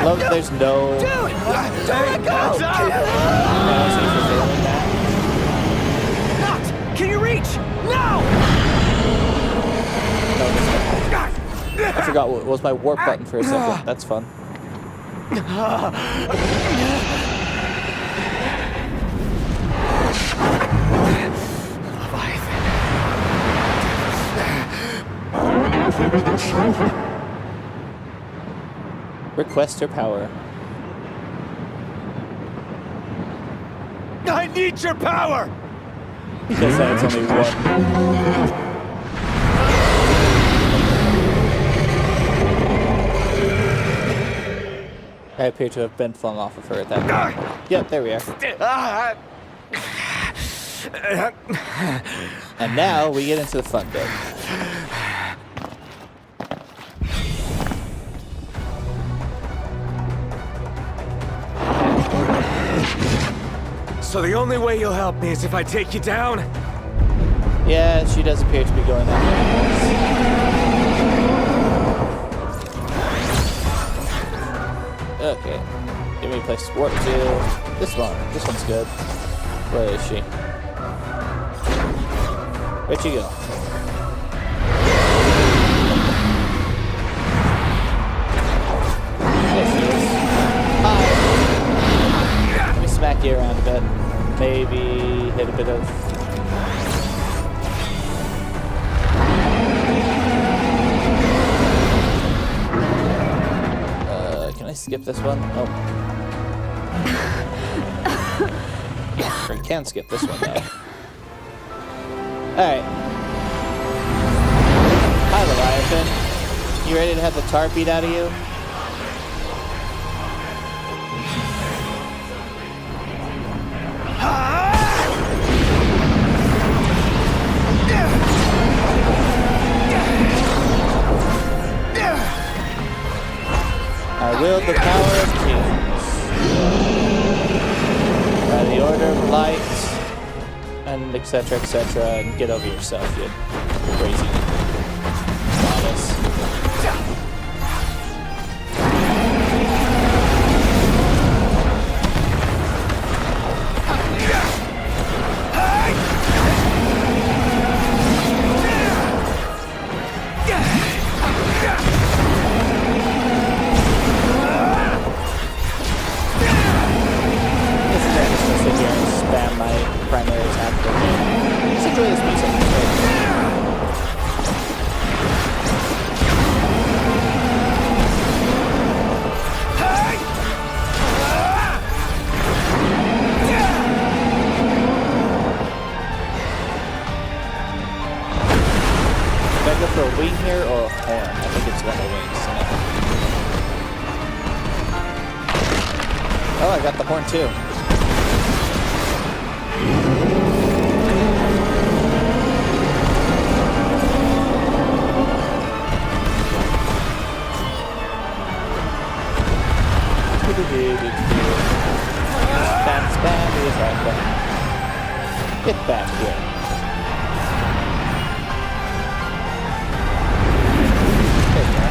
Love that there's no... Dude, don't let go. penalty for failing that. Knocked. Can you reach? No. I forgot what was my warp button for a second. That's fun. Request her power. I need your power. Because that's only one. I appear to have been flung off of her at that point. Yep, there we are. And now we get into the fun bit. So the only way you'll help me is if I take you down? Yeah, she does appear to be going that way. Okay. Give me a place to warp to. This one. This one's good. Where is she? Where'd she go? There she is. Hi. Let me smack you around a bit. Maybe hit a bit of... Can I skip this one? Oh. I can skip this one, though. Alright. Hi, Leviathan. You ready to have the tar beat out of you? wield the power of kings. By the order of light, and etc., etc., and get over yourself, you crazy goddess. Spam my primary attack for game. Just enjoy this music. Do I go for a wing here or a horn? I think it's one of the wings. Oh, I got the horn too. Spam the attack button. Get back here. There you go.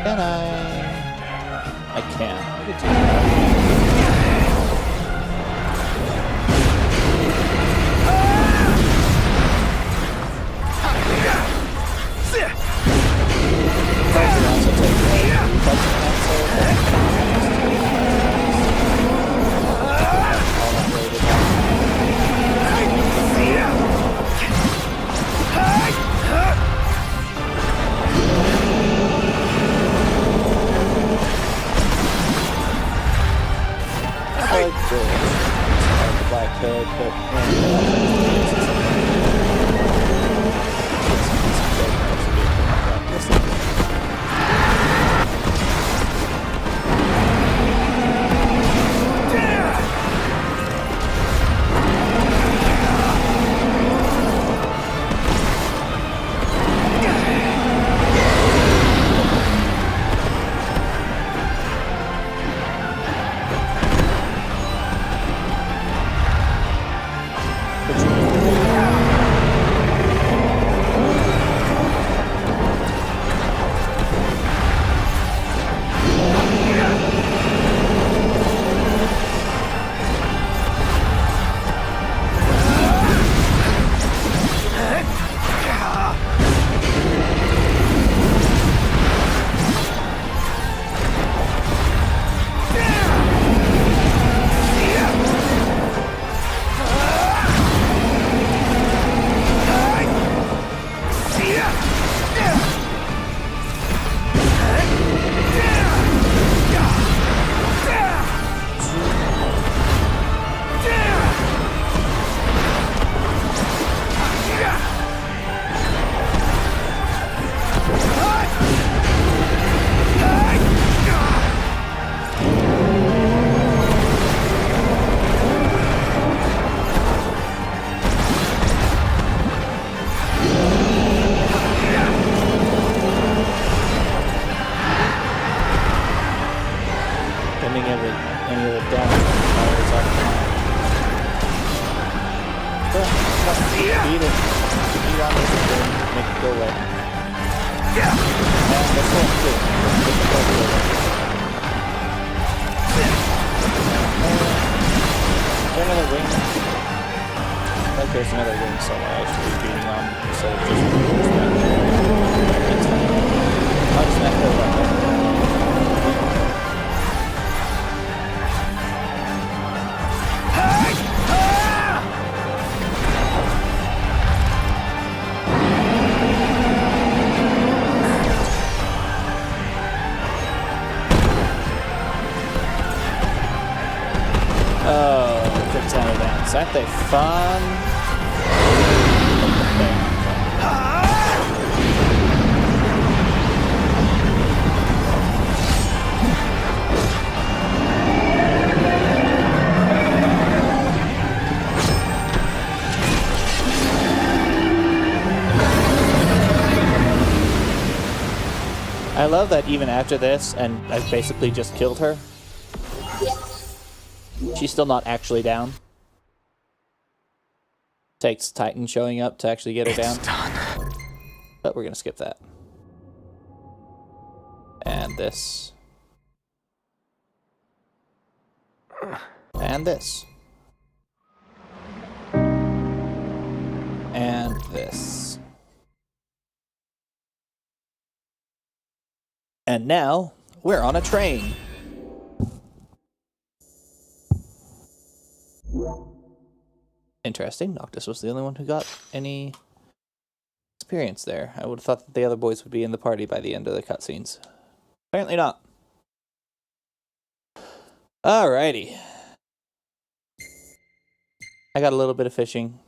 Can I can't. I could do There's another wing somewhere I should be beating on instead of just Oh, quick time events. Aren't they fun? I love that even after this, and I've basically just killed her, she's still not actually down. Takes Titan showing up to actually get her down. Done. But we're gonna skip that. And this. And this. And this. And now, we're on a train. Interesting. Noctis was the only one who got any experience there. I would have thought that the other boys would be in the party by the end of the cutscenes. Apparently not. Alrighty. I got a little bit of fishing.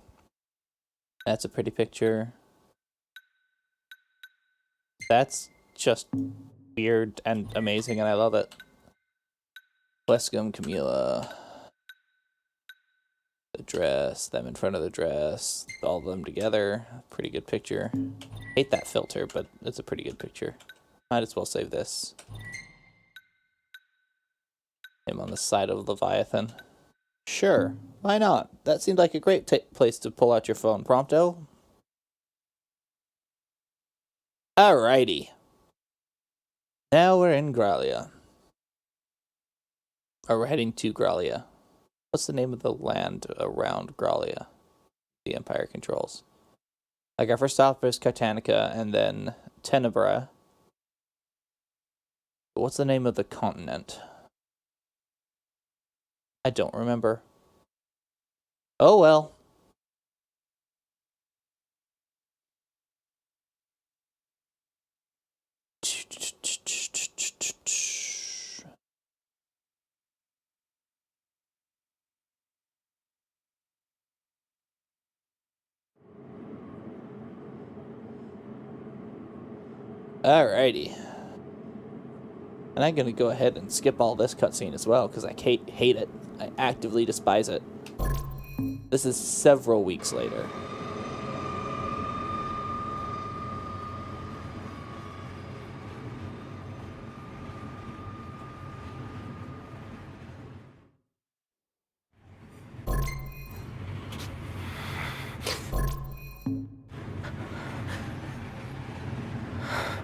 That's a pretty picture. That's just weird and amazing, and I love it. Wescom, Camilla. The dress, them in front of the dress, all of them together. Pretty good picture. Hate that filter, but it's a pretty good picture. Might as well save this. Him on the side of Leviathan. Sure, why not? That seemed like a great place to pull out your phone, Prompto. Alrighty. Now we're in Gralia. Or we're heading to Gralia. What's the name of the land around Gralia the Empire controls? Like, our first stop is Cartanica and then Tenebra. But what's the name of the continent? I don't remember. Oh well. Alrighty. And I'm gonna go ahead and skip all this cutscene as well, because I hate it. I actively despise it. This is several weeks later.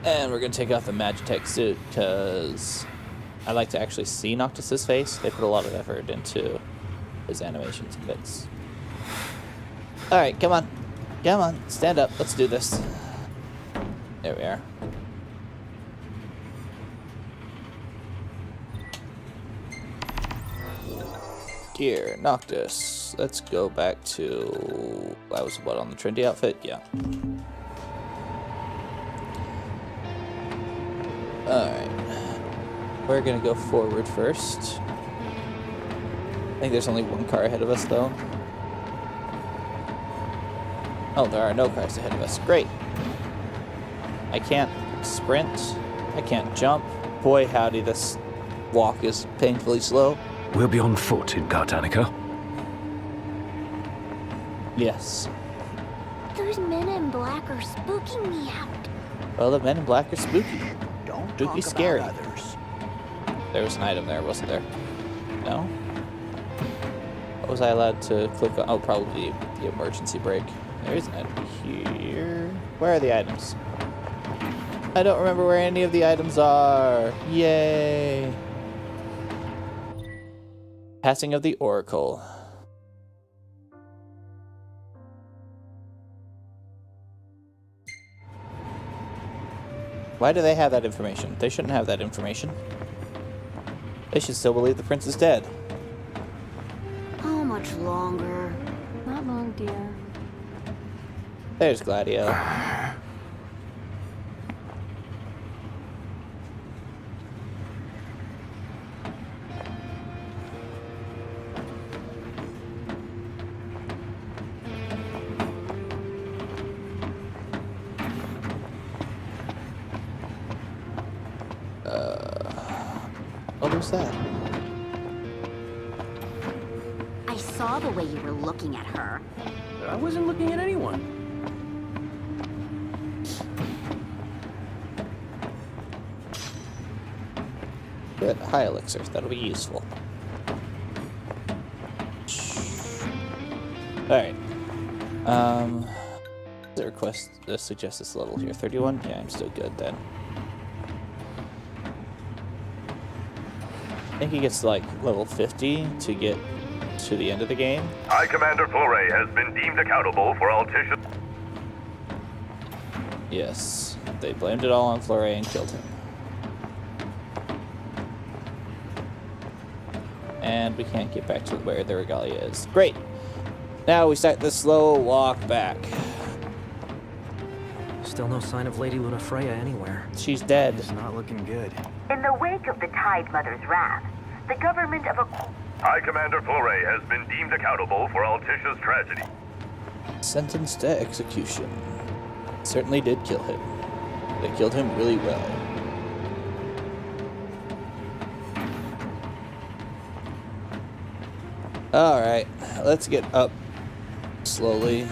And we're going to take off the Magitech suit, because I like to actually see Noctis's face. They put a lot of effort into his animations and bits. Alright, come on. Come on, stand up. Let's do this. There we are. Gear, Noctis. Let's go back to... I was, what, on the trendy outfit? Yeah. Alright. We're gonna go forward first. I think there's only one car ahead of us, though. Oh, there are no cars ahead of us. Great. I can't sprint. I can't jump. Boy, howdy, this walk is painfully slow. We'll be on foot in Cartanica. Yes. Those men in black are spooking me out. Well, the men in black are spooky. Don't Spooky, talk scary. about others. There was an item there, wasn't there? No? What was I allowed to click on? Oh, probably the emergency brake. There is an item here. Where are the items? I don't remember where any of the items are. Yay! Passing of the Oracle. Why do they have that information? They shouldn't have that information. They should still believe the prince is dead. How much longer? Not long, dear. There's Gladio. Oh, who's that? I saw the way you were looking at her. I wasn't looking at anyone. Good. High elixir. That'll be useful. Alright. The request suggests this level here. 31? Yeah, I'm still good then. I think he gets like level 50 to get to the end of the game. High Commander Flore has been deemed accountable for Altitia. Yes. They blamed it all on Flore and killed him. And we can't get back to where the regalia is. Great! Now we start the slow walk back. Still no sign of Lady Luna Freya anywhere. She's dead. It's not looking good. In the wake of the Tide Mother's wrath, the government of High Commander Flore has been deemed accountable for Altitia's tragedy. Sentenced to execution. Certainly did kill him. They killed him really well. Alright, let's get up slowly.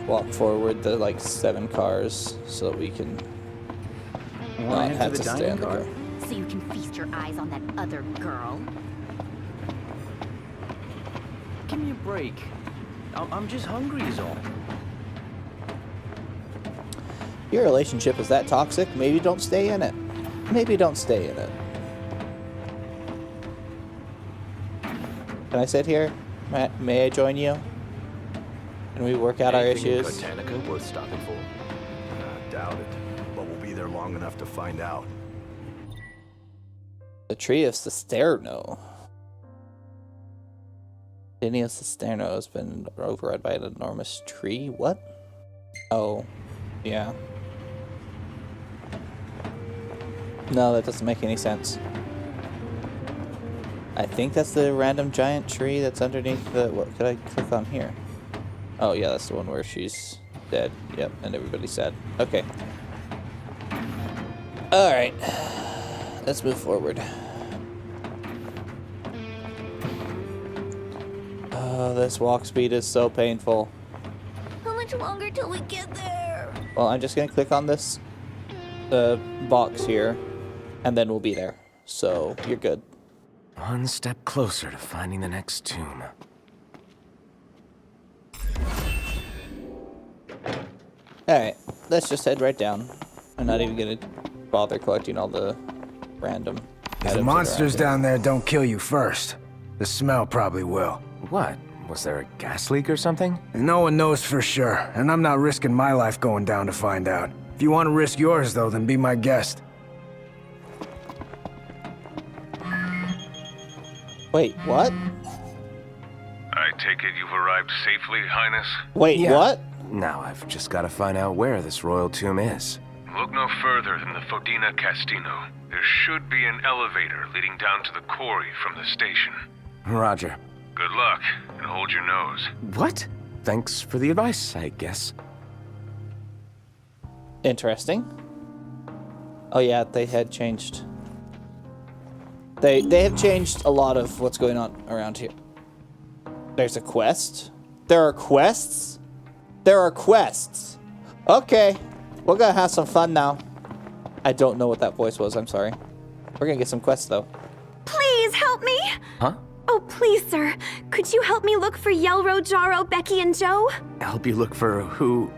Walk forward the like 7 cars so that we can not have to stay on the go. So you can feast your eyes on that other girl. Give me a break. I'm just hungry is all. Your relationship is that toxic, maybe don't stay in it. Maybe don't stay in it. Can I sit here? May I join you? Can we work out our issues? Botanica worth stopping for? I doubt it, but we'll be there long enough to find out. The tree of Cisterno. Tree of Cisterno has been overrun by an enormous tree. What? Oh, yeah. No, that doesn't make any sense. I think that's the random giant tree that's underneath the... What could I click on here? Oh, yeah, that's the one where she's dead. Yep, and everybody's sad. Okay. Alright. Let's move forward. Oh, this walk speed is so painful. How much longer till we get there? Well, I'm just going to click on this box here, and then we'll be there. So, you're good. One step closer to finding the next tomb. Alright, let's just head right down. I'm not even gonna bother collecting all the random If the monsters down there don't kill you first, the smell probably will. What? Was there a gas leak or something? No one knows for sure, and I'm not risking my life going down to find out. If you want to risk yours, though, then be my guest. Wait, what? I take it you've arrived safely, Highness? Wait, what? Now I've just got to find out where this royal tomb is. Look no further than the Fodina Castino. There should be an elevator leading down to the quarry from the station. Roger. Good luck, and hold your nose. What? Thanks for the advice, I guess. Interesting. Oh yeah, they had changed. They have changed a lot of what's going on around here. There's a quest. There are quests? There are quests. Okay, we're gonna have some fun now. I don't know what that voice was, I'm sorry. We're gonna get some quests though. Please help me! Huh? Oh, please, sir. Could you help me look for Yelro, Jaro, Becky, and Joe? Help you look for who,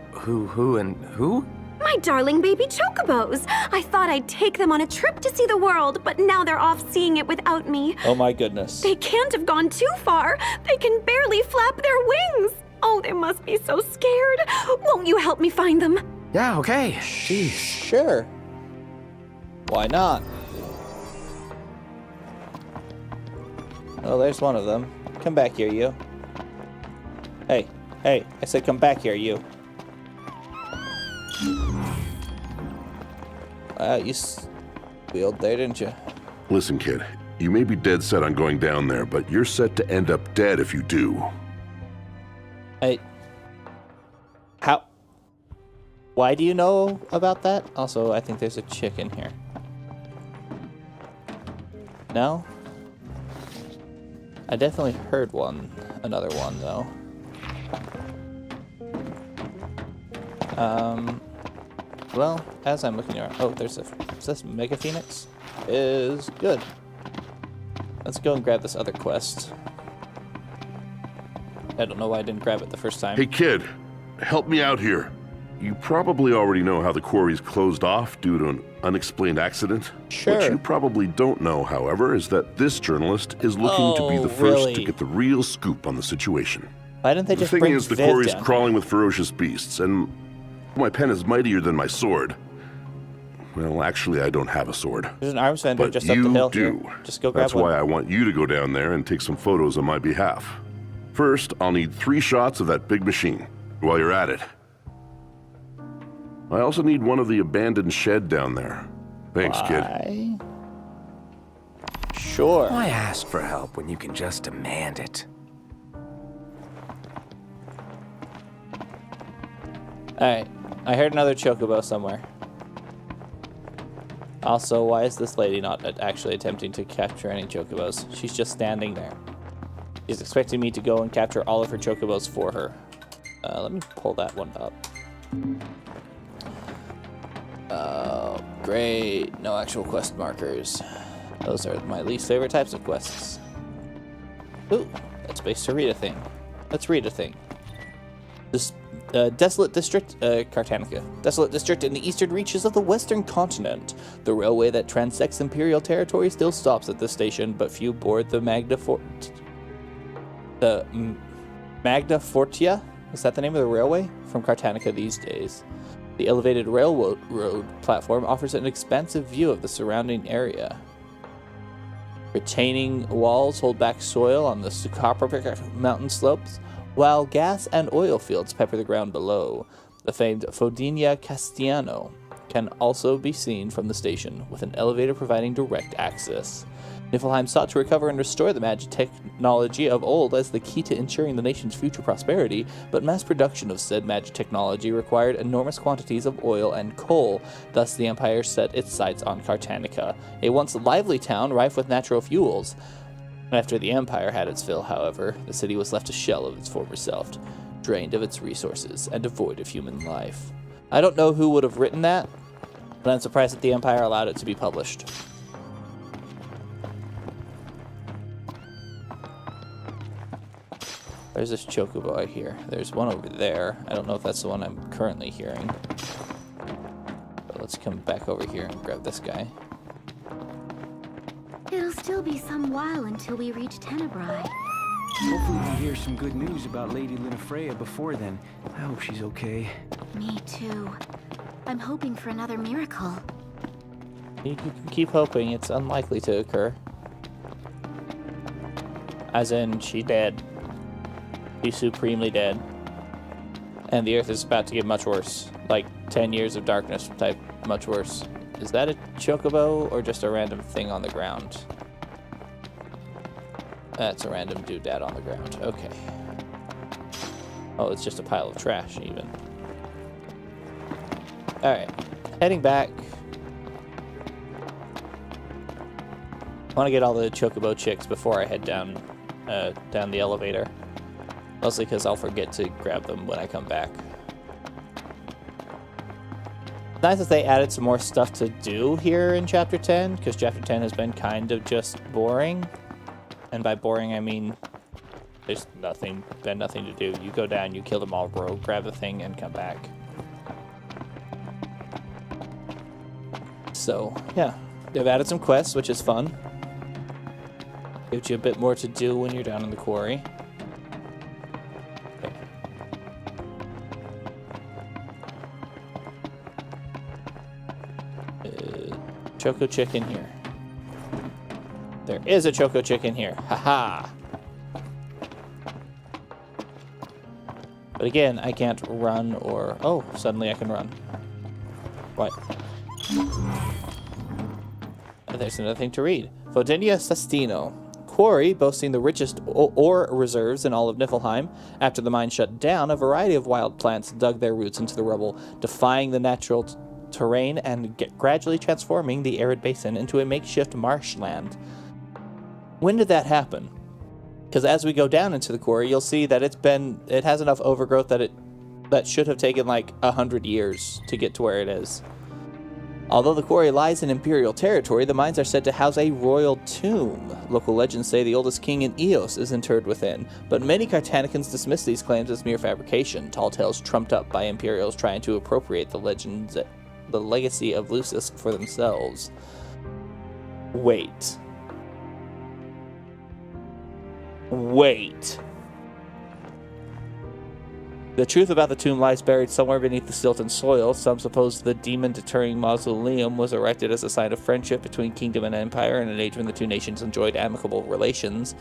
and who? My darling baby chocobos. I thought I'd take them on a trip to see the world, but now they're off seeing it without me. Oh my goodness. They can't have gone too far. They can barely flap their wings. Oh, they must be so scared. Won't you help me find them? Yeah, okay. Jeez. Sure. Why not? Oh, there's one of them. Come back here, you. Hey, I said come back here, you. You squealed there, didn't you? Listen, kid. You may be dead set on going down there, but you're set to end up dead if you do. How? Why do you know about that? Also, I think there's a chick in here. No? I definitely heard another one though. Well, as I'm looking around, oh, is this Mega Phoenix? Is good. Let's go and grab this other quest. I don't know why I didn't grab it the first time. Hey kid, help me out here. You probably already know how the quarry's closed off due to an unexplained accident. Sure. What you probably don't know, however, is that this journalist is looking to be the first to get the real scoop on the situation. Why didn't they just bring The thing is, the quarry's down crawling with ferocious beasts, and my pen is mightier than my sword. Well, actually, I don't have a sword. There's an arms vendor but just up the hill do. Here. Just go grab That's one. why I want you to go down there and take some photos on my behalf. First, I'll need 3 shots of that big machine while you're at it. I also need one of the abandoned shed down there. Thanks, kid. Sure. Why ask for help when you can just demand it? Alright, I heard another chocobo somewhere. Also, why is this lady not actually attempting to capture any chocobos? She's just standing there. She's expecting me to go and capture all of her chocobos for her. Let me pull that one up. Oh, great. No actual quest markers. Those are my least favorite types of quests. Ooh, that's space to read a thing. Let's read a thing. This desolate district, Cartanica. Desolate district in the eastern reaches of the western continent. The railway that transects imperial territory still stops at this station, but few board the Magna Fortia? Is that the name of the railway? From Cartanica these days. The elevated railroad platform offers an expansive view of the surrounding area. Retaining walls hold back soil on the Sucapic mountain slopes, while gas and oil fields pepper the ground below. The famed Fodinia Castiano can also be seen from the station, with an elevator providing direct access. Niflheim sought to recover and restore the magic technology of old as the key to ensuring the nation's future prosperity, but mass production of said magic technology required enormous quantities of oil and coal. Thus, the Empire set its sights on Cartanica, a once lively town rife with natural fuels. After the Empire had its fill, however, the city was left a shell of its former self, drained of its resources and devoid of human life. I don't know who would have written that, but I'm surprised that the Empire allowed it to be published. There's this chocobo I hear. There's one over there. I don't know if that's the one I'm currently hearing. But let's come back over here and grab this guy. It'll still be some while until we reach Tenebrae. Hopefully we'll hear some good news about Lady Lunafreya before then. I hope she's okay. Me too. I'm hoping for another miracle. You can keep hoping. It's unlikely to occur. As in, she's dead. She's supremely dead. And the Earth is about to get much worse. Like 10 years of darkness type much worse. Is that a chocobo or just a random thing on the ground? That's a random doodad on the ground. Okay. Oh, it's just a pile of trash even. Alright. Heading back. I want to get all the chocobo chicks before I head down the elevator. Mostly because I'll forget to grab them when I come back. It's nice that they added some more stuff to do here in Chapter 10, because Chapter 10 has been kind of just boring. And by boring, I mean there's nothing to do. You go down, you kill them all, bro, grab the thing, and come back. So, yeah. They've added some quests, which is fun. Gives you a bit more to do when you're down in the quarry. Choco chick in here. There is a choco chick in here. Haha. But again, I can't run or... Oh, suddenly I can run. What? And there's another thing to read. Fodinia Sestino. Quarry boasting the richest ore reserves in all of Niflheim. After the mine shut down, a variety of wild plants dug their roots into the rubble, defying the natural terrain and gradually transforming the arid basin into a makeshift marshland. When did that happen? Because as we go down into the quarry, you'll see that it has enough overgrowth that should have taken like 100 years to get to where it is. Although the quarry lies in Imperial territory, the mines are said to house a royal tomb. Local legends say the oldest king in Eos is interred within, but many Cartanicans dismiss these claims as mere fabrication, tall tales trumped up by Imperials trying to appropriate the legacy of Lucis for themselves. Wait. The truth about the tomb lies buried somewhere beneath the silt and soil. Some suppose the demon-deterring mausoleum was erected as a sign of friendship between kingdom and empire in an age when the two nations enjoyed amicable relations.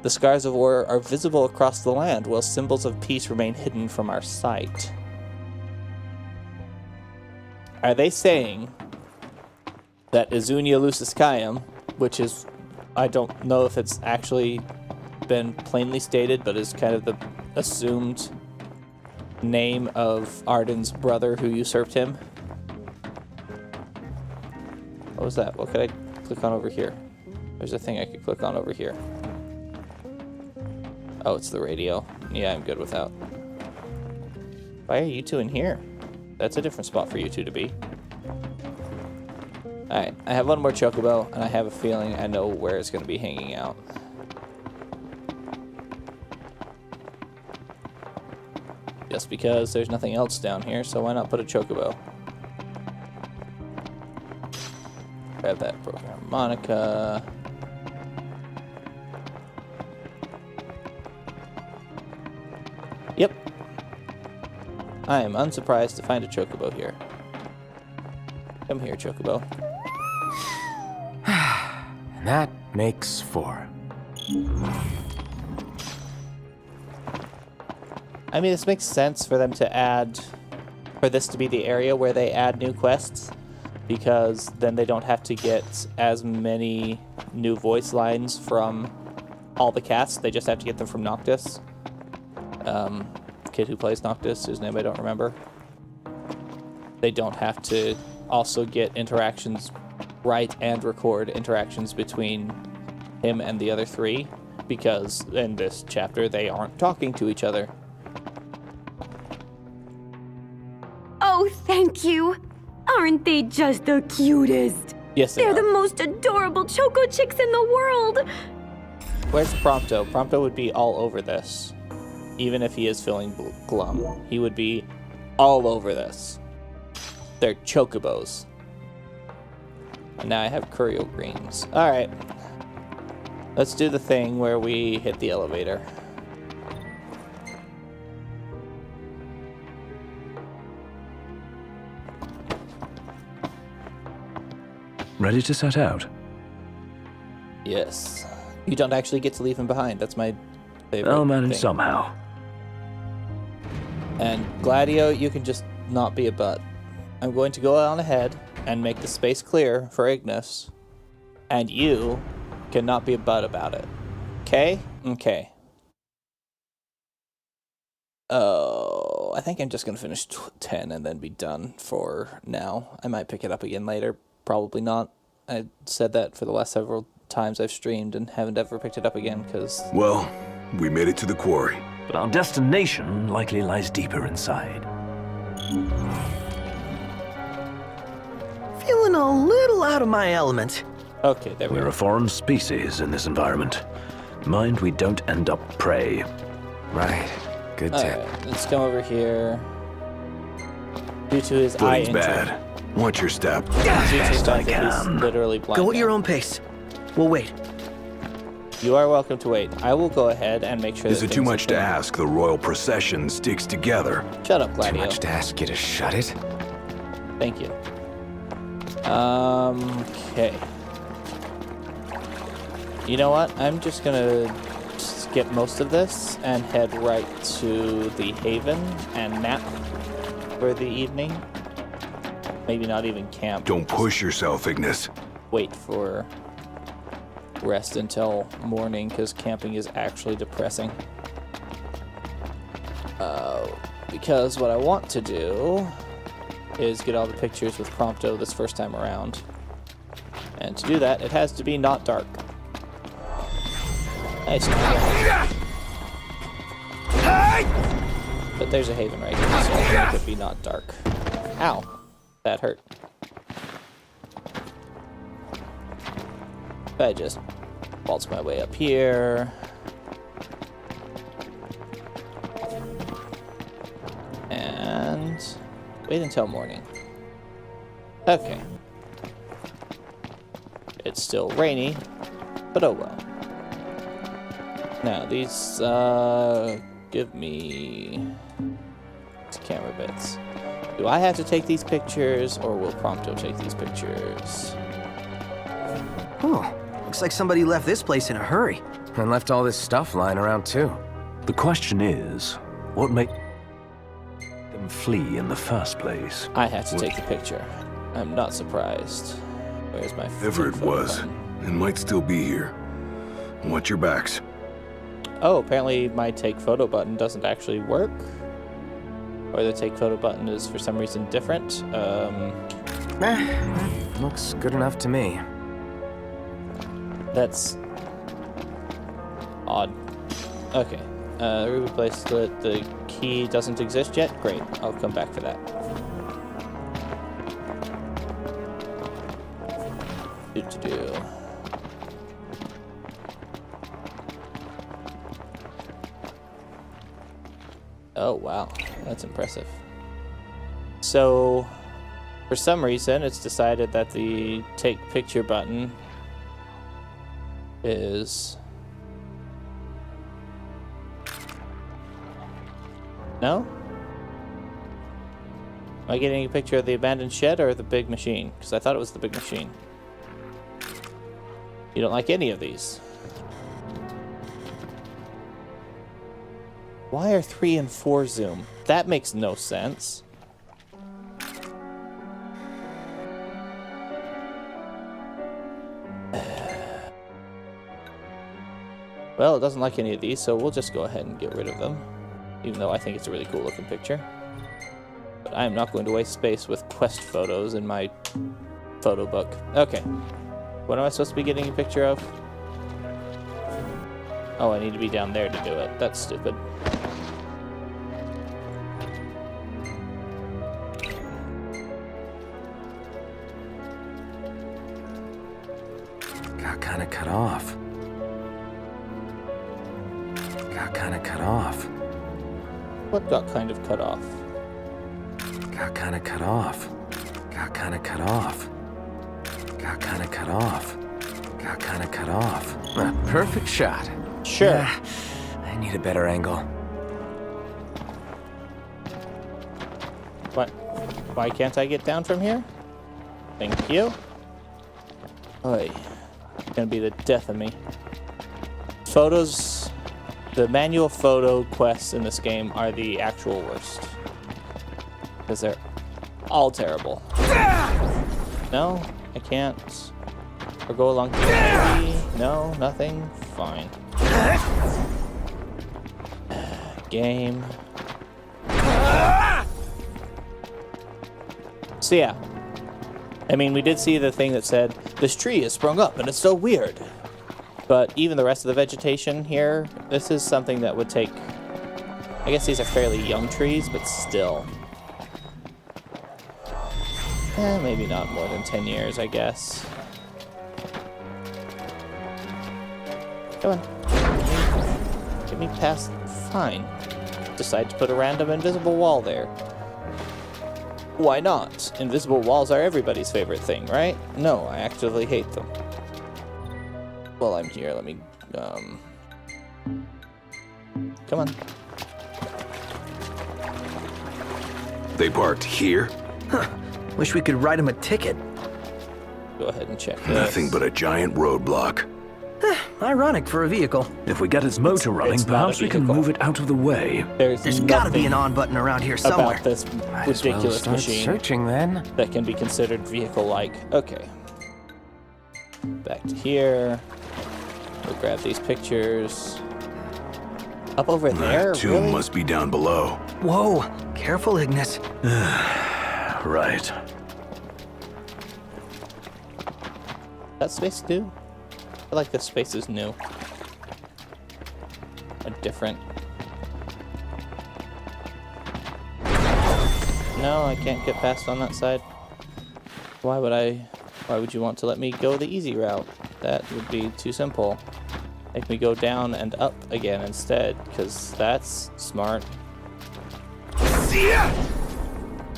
The scars of war are visible across the land, while symbols of peace remain hidden from our sight. Are they saying that Izunia Luciscaeum, which is, I don't know if it's actually been plainly stated, but is kind of the assumed name of Arden's brother who usurped him? What was that? What could I click on over here? There's a thing I could click on over here. Oh, it's the radio. Yeah, I'm good without. Why are you two in here? That's a different spot for you two to be. Alright, I have one more chocobo, and I have a feeling I know where it's going to be hanging out. Just because there's nothing else down here, so why not put a chocobo? Grab that broken harmonica. Yep. I am unsurprised to find a chocobo here. Come here, chocobo. And that makes 4. I mean, this makes sense for them to add, for this to be the area where they add new quests, because then they don't have to get as many new voice lines from all the casts. They just have to get them from Noctis. Kid who plays Noctis, whose name I don't remember. They don't have to also get interactions right and record interactions between him and the other 3, because in this chapter they aren't talking to each other. Oh, thank you. Aren't they just the cutest? Yes, they They're are. the most adorable choco chicks in the world. Where's Prompto? Prompto would be all over this. Even if he is feeling glum, he would be all over this. They're chocobos. And now I have Curio Greens. Alright. Let's do the thing where we hit the elevator. Ready to set out? Yes. You don't actually get to leave him behind. That's my favorite I'll manage thing. somehow. And Gladio, you can just not be a butt. I'm going to go on ahead and make the space clear for Ignis. And you cannot be a butt about it. Okay? Okay. Oh, I think I'm just going to finish 10 and then be done for now. I might pick it up again later. Probably not. I said that for the last several times I've streamed and haven't ever picked it up again because... Well, we made it to the quarry. But our destination likely lies deeper inside. Feeling a little out of my element. Okay, there we go. We're a foreign species in this environment. Mind we don't end up prey. Right. Good tip. Alright, let's come over here. Due to his eye Footing's injury. bad. Watch your step. Best I He's can. literally blind. Go at now. your own pace. We'll wait. You are welcome to wait. I will go ahead and make sure Is that it too things much are to done. ask the royal procession sticks together? Shut up, Too Gladio. much to ask you to shut it? Thank you. Okay. You know what? I'm just gonna skip most of this and head right to the Haven and nap for the evening. Maybe not even camp. Don't push yourself, Ignis. Wait for rest until morning because camping is actually depressing. Because what I want to do is get all the pictures with Prompto this first time around. And to do that, it has to be not dark. Nice. But there's a haven right here, so it could be not dark. Ow. That hurt. I just waltz my way up here. And wait until morning. Okay. It's still rainy, but oh well. Now, these, give me these camera bits. Do I have to take these pictures, or will Prompto take these pictures? Oh, looks like somebody left this place in a hurry. And left all this stuff lying around, too. The question is, what made them flee in the first place? I had to take the picture. I'm not surprised. Where's my Whoever it was, it might still be here. Watch your backs. Oh, apparently my take photo button doesn't actually work. Or the take photo button is for some reason different. Looks good enough to me. That's odd. Okay. Ruby bracelet, the key doesn't exist yet? Great. I'll come back for that. Do. Oh, wow. That's impressive. So, for some reason, it's decided that the take picture button is... No? Am I getting a picture of the abandoned shed or the big machine? Because I thought it was the big machine. You don't like any of these. Why are 3 and 4 zoom? That makes no sense. Well, it doesn't like any of these, so we'll just go ahead and get rid of them. Even though I think it's a really cool looking picture. But I am not going to waste space with quest photos in my photo book. Okay. What am I supposed to be getting a picture of? Oh, I need to be down there to do it. That's stupid. Got kind of cut off. Got kind of cut off. What got kind of cut off? Got kind of cut off. Got kind of cut off. Got kind of cut off. Got kind of cut off. A perfect shot. Sure. I need a better angle. What? Why can't I get down from here? Thank you. Oy. It's gonna be the death of me. Photos... The manual photo quests in this game are the actual worst. Because they're all terrible. No, I can't. Or go along the way. No, nothing. Fine. Game. So yeah. I mean, we did see the thing that said, this tree has sprung up and it's so weird. But even the rest of the vegetation here, this is something that would take... I guess these are fairly young trees, but still. Maybe not more than 10 years, I guess. Come on. Get me past... Fine. Decide to put a random invisible wall there. Why not? Invisible walls are everybody's favorite thing, right? No, I actively hate them. Well, I'm here. Let me, come on. They parked here? Huh. Wish we could write them a ticket. Go ahead and check this. Nothing but a giant roadblock. Ironic for a vehicle. If we get its motor running, perhaps we can move it out of the way. There's gotta be an on button around here somewhere. About this ridiculous machine searching then. That can be considered vehicle-like. Okay. Back to here. We'll grab these pictures. Up over there? That tomb really? must be down below. Whoa, careful, Ignis. Right. That space new? I feel like this space is new. a different... No, I can't get past on that side. Why would you want to let me go the easy route? That would be too simple. Make me go down and up again instead, because that's smart.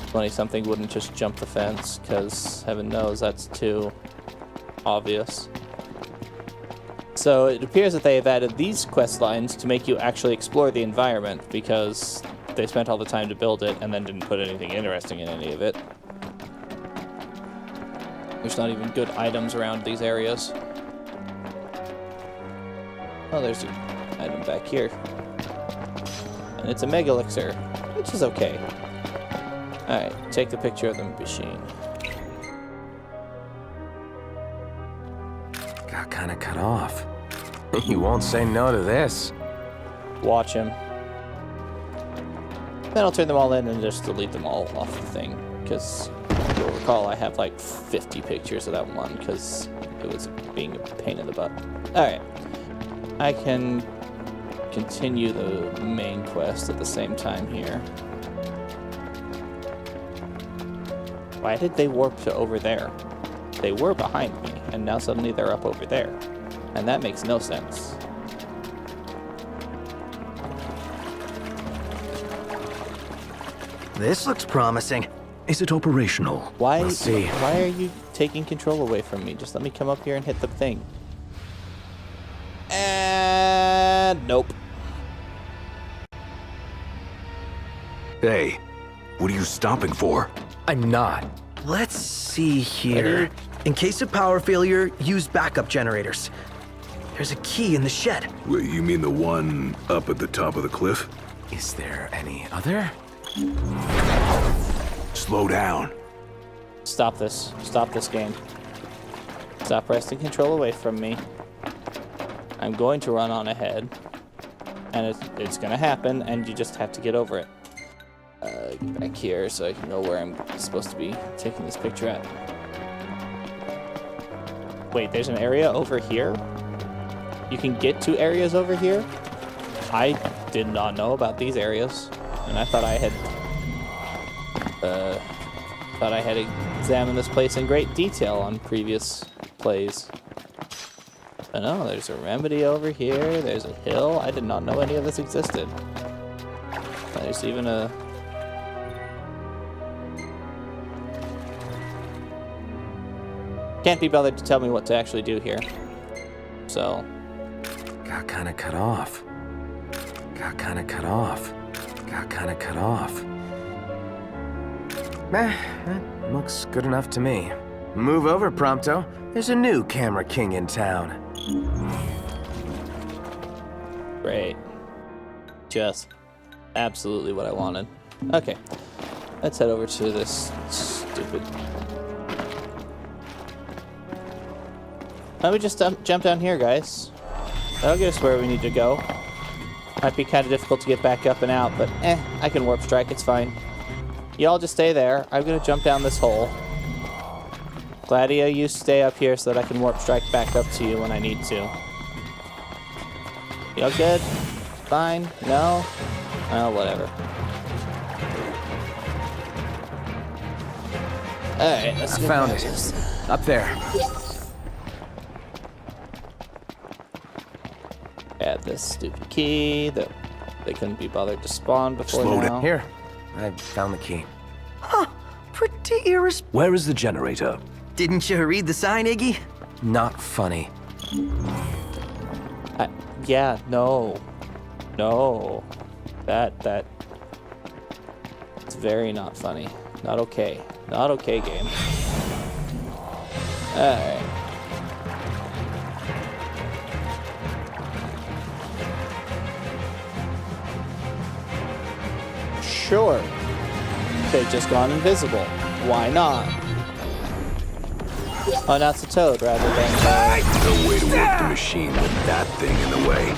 20-something wouldn't just jump the fence, because heaven knows that's too obvious. So it appears that they have added these quest lines to make you actually explore the environment, because they spent all the time to build it and then didn't put anything interesting in any of it. There's not even good items around these areas. Oh, there's an item back here. And it's a mega elixir, which is okay. Alright, take the picture of the machine. Got kinda cut off. You won't say no to this. Watch him. Then I'll turn them all in and just delete them all off the thing. Because you'll recall I have like 50 pictures of that one because it was being a pain in the butt. Alright. I can continue the main quest at the same time here. Why did they warp to over there? They were behind me, and now suddenly they're up over there. And that makes no sense. This looks promising. Is it operational? Why are you taking control away from me? Just let me come up here and hit the thing. And nope. Hey, what are you stopping for? I'm not. Let's see here. In case of power failure, use backup generators. There's a key in the shed. Wait, you mean the one up at the top of the cliff? Is there any other? Slow down. Stop this. Stop this game. Stop wresting control away from me. I'm going to run on ahead. And it's going to happen, and you just have to get over it. Get back here so I can know where I'm supposed to be taking this picture at. Wait, there's an area over here? You can get to areas over here? I did not know about these areas. And I thought I had examined this place in great detail on previous plays. But no, there's a remedy over here, there's a hill. I did not know any of this existed. There's even a... Can't be bothered to tell me what to actually do here. So... Got kinda cut off. Got kinda cut off. Got kinda cut off. That looks good enough to me. Move over, Prompto. There's a new camera king in town. Great. Just absolutely what I wanted. Okay. Let's head over to this stupid... Let me just jump down here, guys. That'll get us where we need to go. Might be kind of difficult to get back up and out, but I can warp strike, it's fine. Y'all just stay there. I'm gonna jump down this hole. Gladio, you stay up here so that I can warp strike back up to you when I need to. Y'all good? Fine? No? Oh, whatever. Alright, let's I found it. Up there. Add this stupid key that they couldn't be bothered to spawn before Slow now. down. Here, I found the key. Huh, pretty irresponsible. Where is the generator? Didn't you read the sign, Iggy? Not funny. Yeah, no. No. That... It's very not funny. Not okay. Not okay, game. Alright. Sure. They've just gone invisible. Why not? Oh, now it's a toad rather than... No way to work the machine with that thing in the way.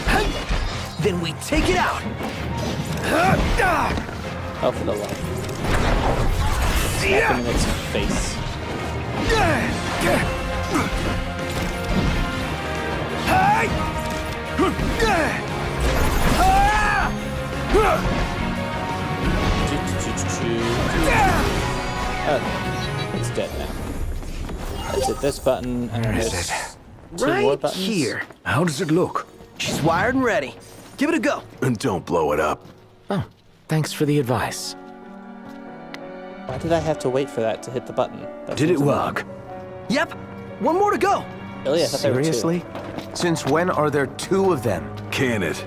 Then we take it out. Oh, for the love. Smack him in its face. Oh, it's dead now. Let's hit this button, and then there's two more Right buttons. here. How does it look? She's wired and ready. Give it a go. And don't blow it up. Oh, thanks for the advice. Why did I have to wait for that to hit the button? That Did it seems work? Yep. One more to go. Really? I thought there were two. Seriously? Since when are there 2 of them? Can it?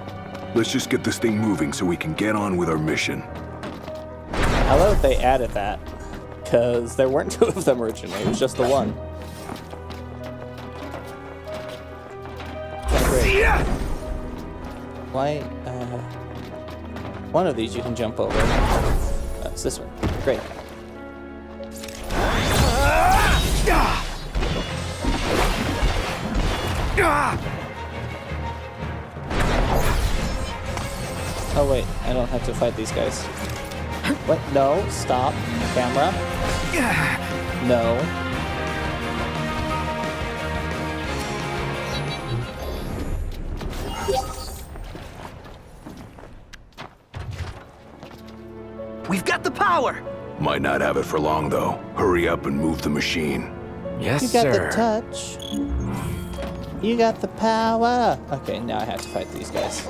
Let's just get this thing moving so we can get on with our mission. I love that they added that, because there weren't 2 of them originally. It was just the one. Great. Why? One of these you can jump over. It's this one. Great. Oh wait, I don't have to fight these guys. What? No, stop. Camera. No. We've got the power. Might not have it for long, though. Hurry up and move the machine. Yes, You got sir. the touch. You got the power. Okay, now I have to fight these guys.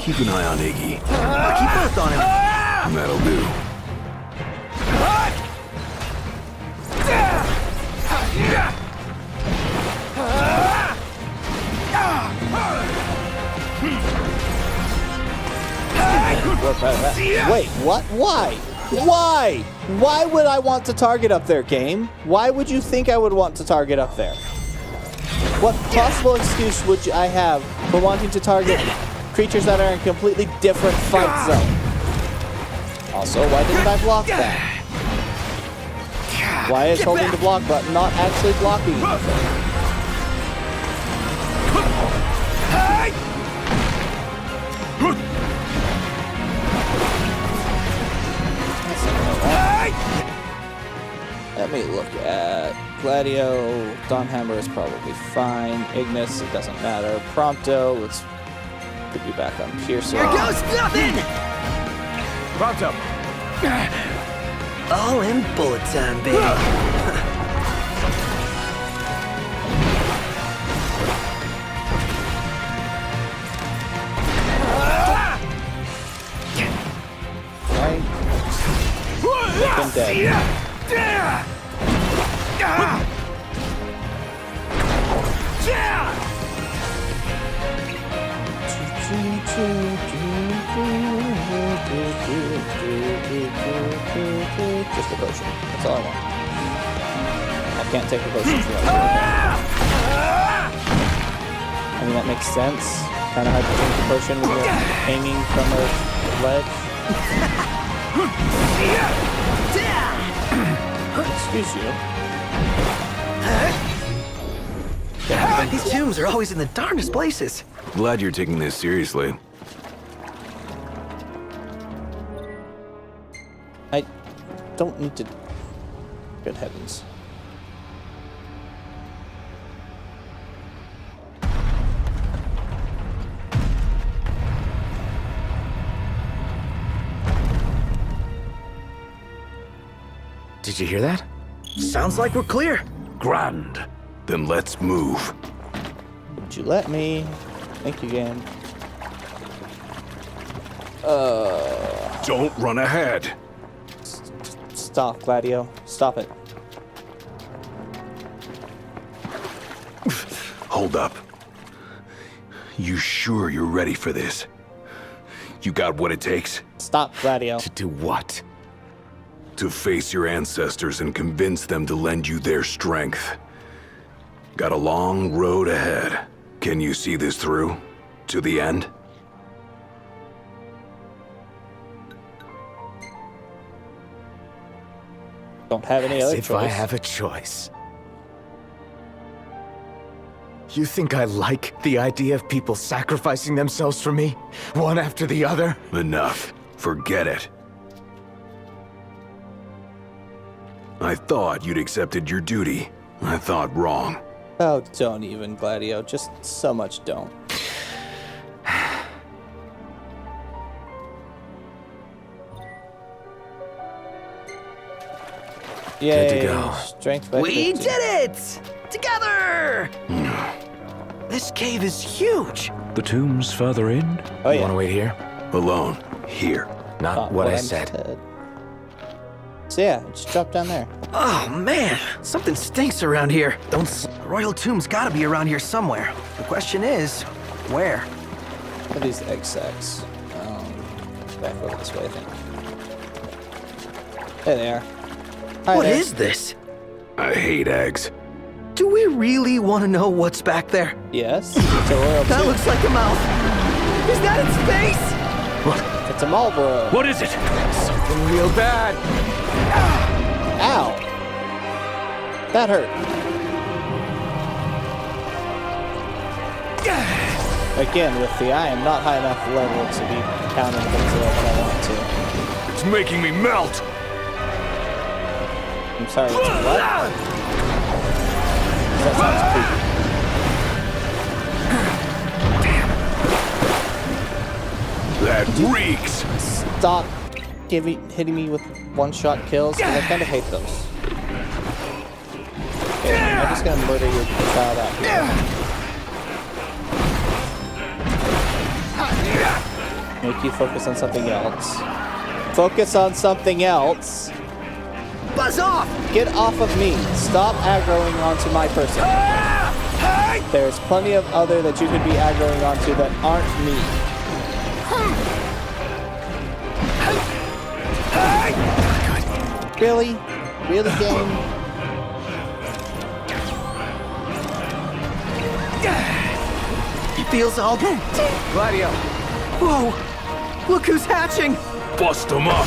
Keep an eye on Iggy. Keep both on him. That'll do. Wait, what? Why? Why? Why would I want to target up there, game? Why would you think I would want to target up there? What possible excuse would I have for wanting to target creatures that are in a completely different fight zone? Also, why didn't I block that? Why is holding the block button not actually blocking anything? Let me look at Gladio. Dawnhammer is probably fine. Ignis, it doesn't matter. Prompto, let's put you back on Piercer. Here goes nothing. Pronto. All in bullet time, baby. Make him dead. Just a potion. That's all I want. I can't take a potion for that. I mean, that makes sense. Kind of hard to drink the potion when you're hanging from a ledge. Excuse you. These tombs are always in the darndest places. Glad you're taking this seriously. I don't need to... Good heavens. Did you hear that? Sounds like we're clear. Grand. Then let's move. Would you let me? Thank you, game. Don't run ahead. Stop, Gladio. Stop it. Hold up. You sure you're ready for this? You got what it takes? Stop, Gladio. To do what? To face your ancestors and convince them to lend you their strength. Got a long road ahead. Can you see this through? To the end? Don't have any other As if choice. I have a choice. You think I like the idea of people sacrificing themselves for me? One after the other? Enough. Forget it. I thought you'd accepted your duty. I thought wrong. Oh, don't even, Gladio. Just so much don't. Yay, Good to go. Strength by We 50. did it! Together! This cave is huge. The tomb's further in. Oh, yeah. Want to wait here? Alone. Here. Not what I said. So yeah, just drop down there. Oh man, something stinks around here. The royal tomb's gotta be around here somewhere. The question is, where? What are these egg sacs? Back over this way, I think. There they are. Hi What there. is this? I hate eggs. Do we really want to know what's back there? Yes, it's a royal That tomb. looks like a mouth. Is that its face? It's a Marlboro. What is it? Something real bad. Ow! That hurt. Again, with the I am not high enough level to be counting things there when I want to. It's making me melt. I'm sorry, it's what? That sounds creepy. That reeks. Stop hitting me with one-shot kills, because I kind of hate those. Okay, I'm just gonna murder your child out here. Make you focus on something else. Focus on something else. Buzz off! Get off of me. Stop aggroing onto my person. There's plenty of other that you could be aggroing onto that aren't me. Really? Really, game? It feels all... Gladio. Whoa! Look who's hatching! Bust them up.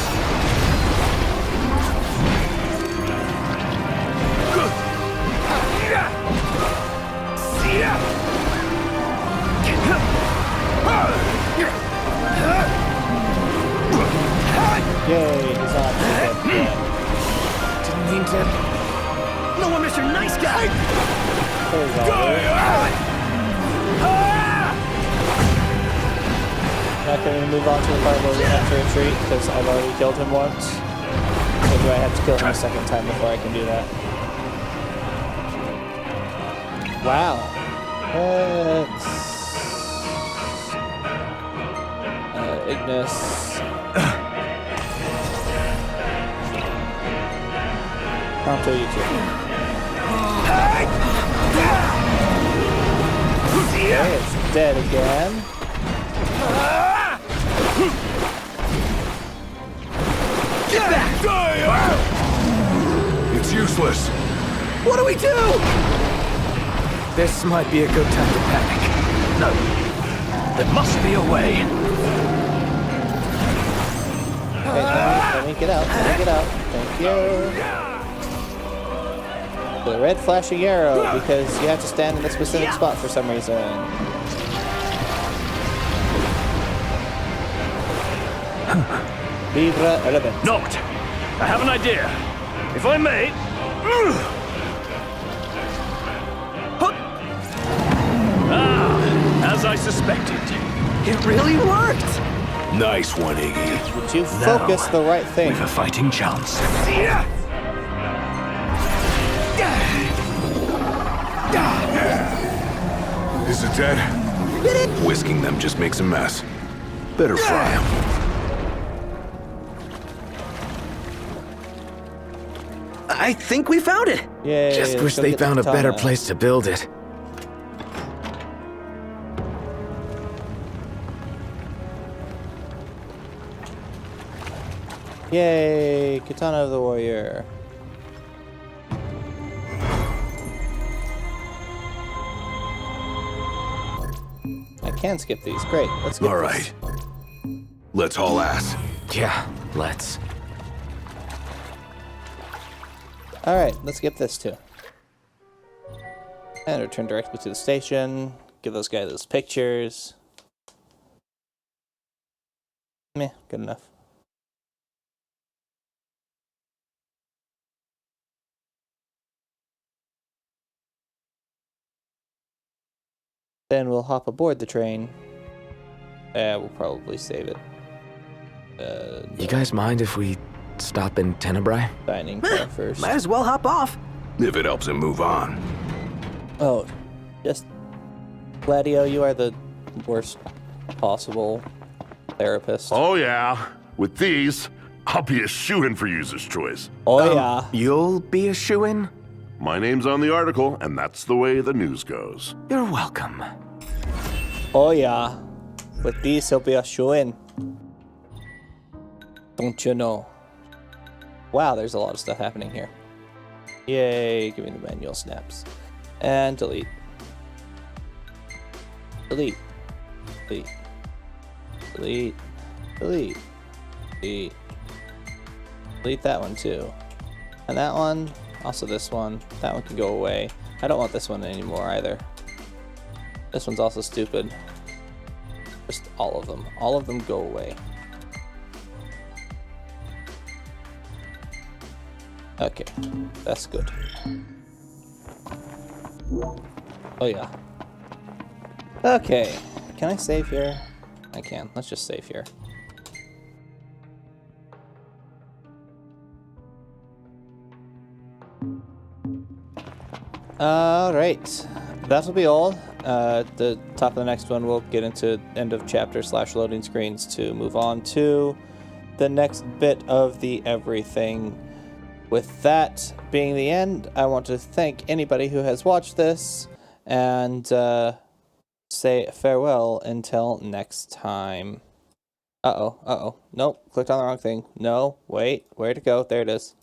Yay, he's not dead. Didn't mean to... No one, Mr. Nice Guy! There we go. Not going to move on to the part where we have to retreat because I've already killed him once. Or do I have to kill him a second time before I can do that? Wow. Ignis. I'll kill you too. Okay, it's dead again. Get back! It's useless. What do we do? This might be a good time to panic. No. There must be a way. Okay, let me get out. Let me get out. Thank you. The red flashing arrow, because you have to stand in a specific spot for some reason. Vibra element. Knocked. I have an idea. If I may. As I suspected. It really worked! Nice one, Iggy. Would you focus the right thing? We've a fighting chance. Is it dead? Whisking them just makes a mess. Better fry them. I think we found it! Yay, Just let's wish go they get the found a better katana. place to build it. Yay, Katana of the Warrior. I can skip these. Great. Let's skip All right. Let's haul ass. Yeah, let's. All right, let's skip this too. And return directly to the station. Give those guys those pictures. Meh, good enough. Then we'll hop aboard the train. We'll probably save it. You guys mind if we stop in Tenebrae? Dining car first. Might as well hop off. If it helps him move on. Oh, just Gladio, you are the worst possible therapist. Oh yeah, with these, I'll be a shoo-in for user's choice. Oh yeah. You'll be a shoo-in? My name's on the article, and that's the way the news goes. You're welcome. Oh yeah. With these, he'll be a shoo-in. Don't you know? Wow, there's a lot of stuff happening here. Yay, give me the manual snaps. And delete. Delete. Delete. Delete. Delete. Delete. Delete that one too. And that one, also this one. That one can go away. I don't want this one anymore either. This one's also stupid. Just all of them. All of them go away. Okay, that's good. Oh yeah. Okay, can I save here? I can. Let's just save here. Alright, that'll be all. The top of the next one, we'll get into end of chapter / loading screens to move on to the next bit of the everything. With that being the end, I want to thank anybody who has watched this and say farewell until next time. Uh-oh. Nope, clicked on the wrong thing. No, wait, where'd it go? There it is.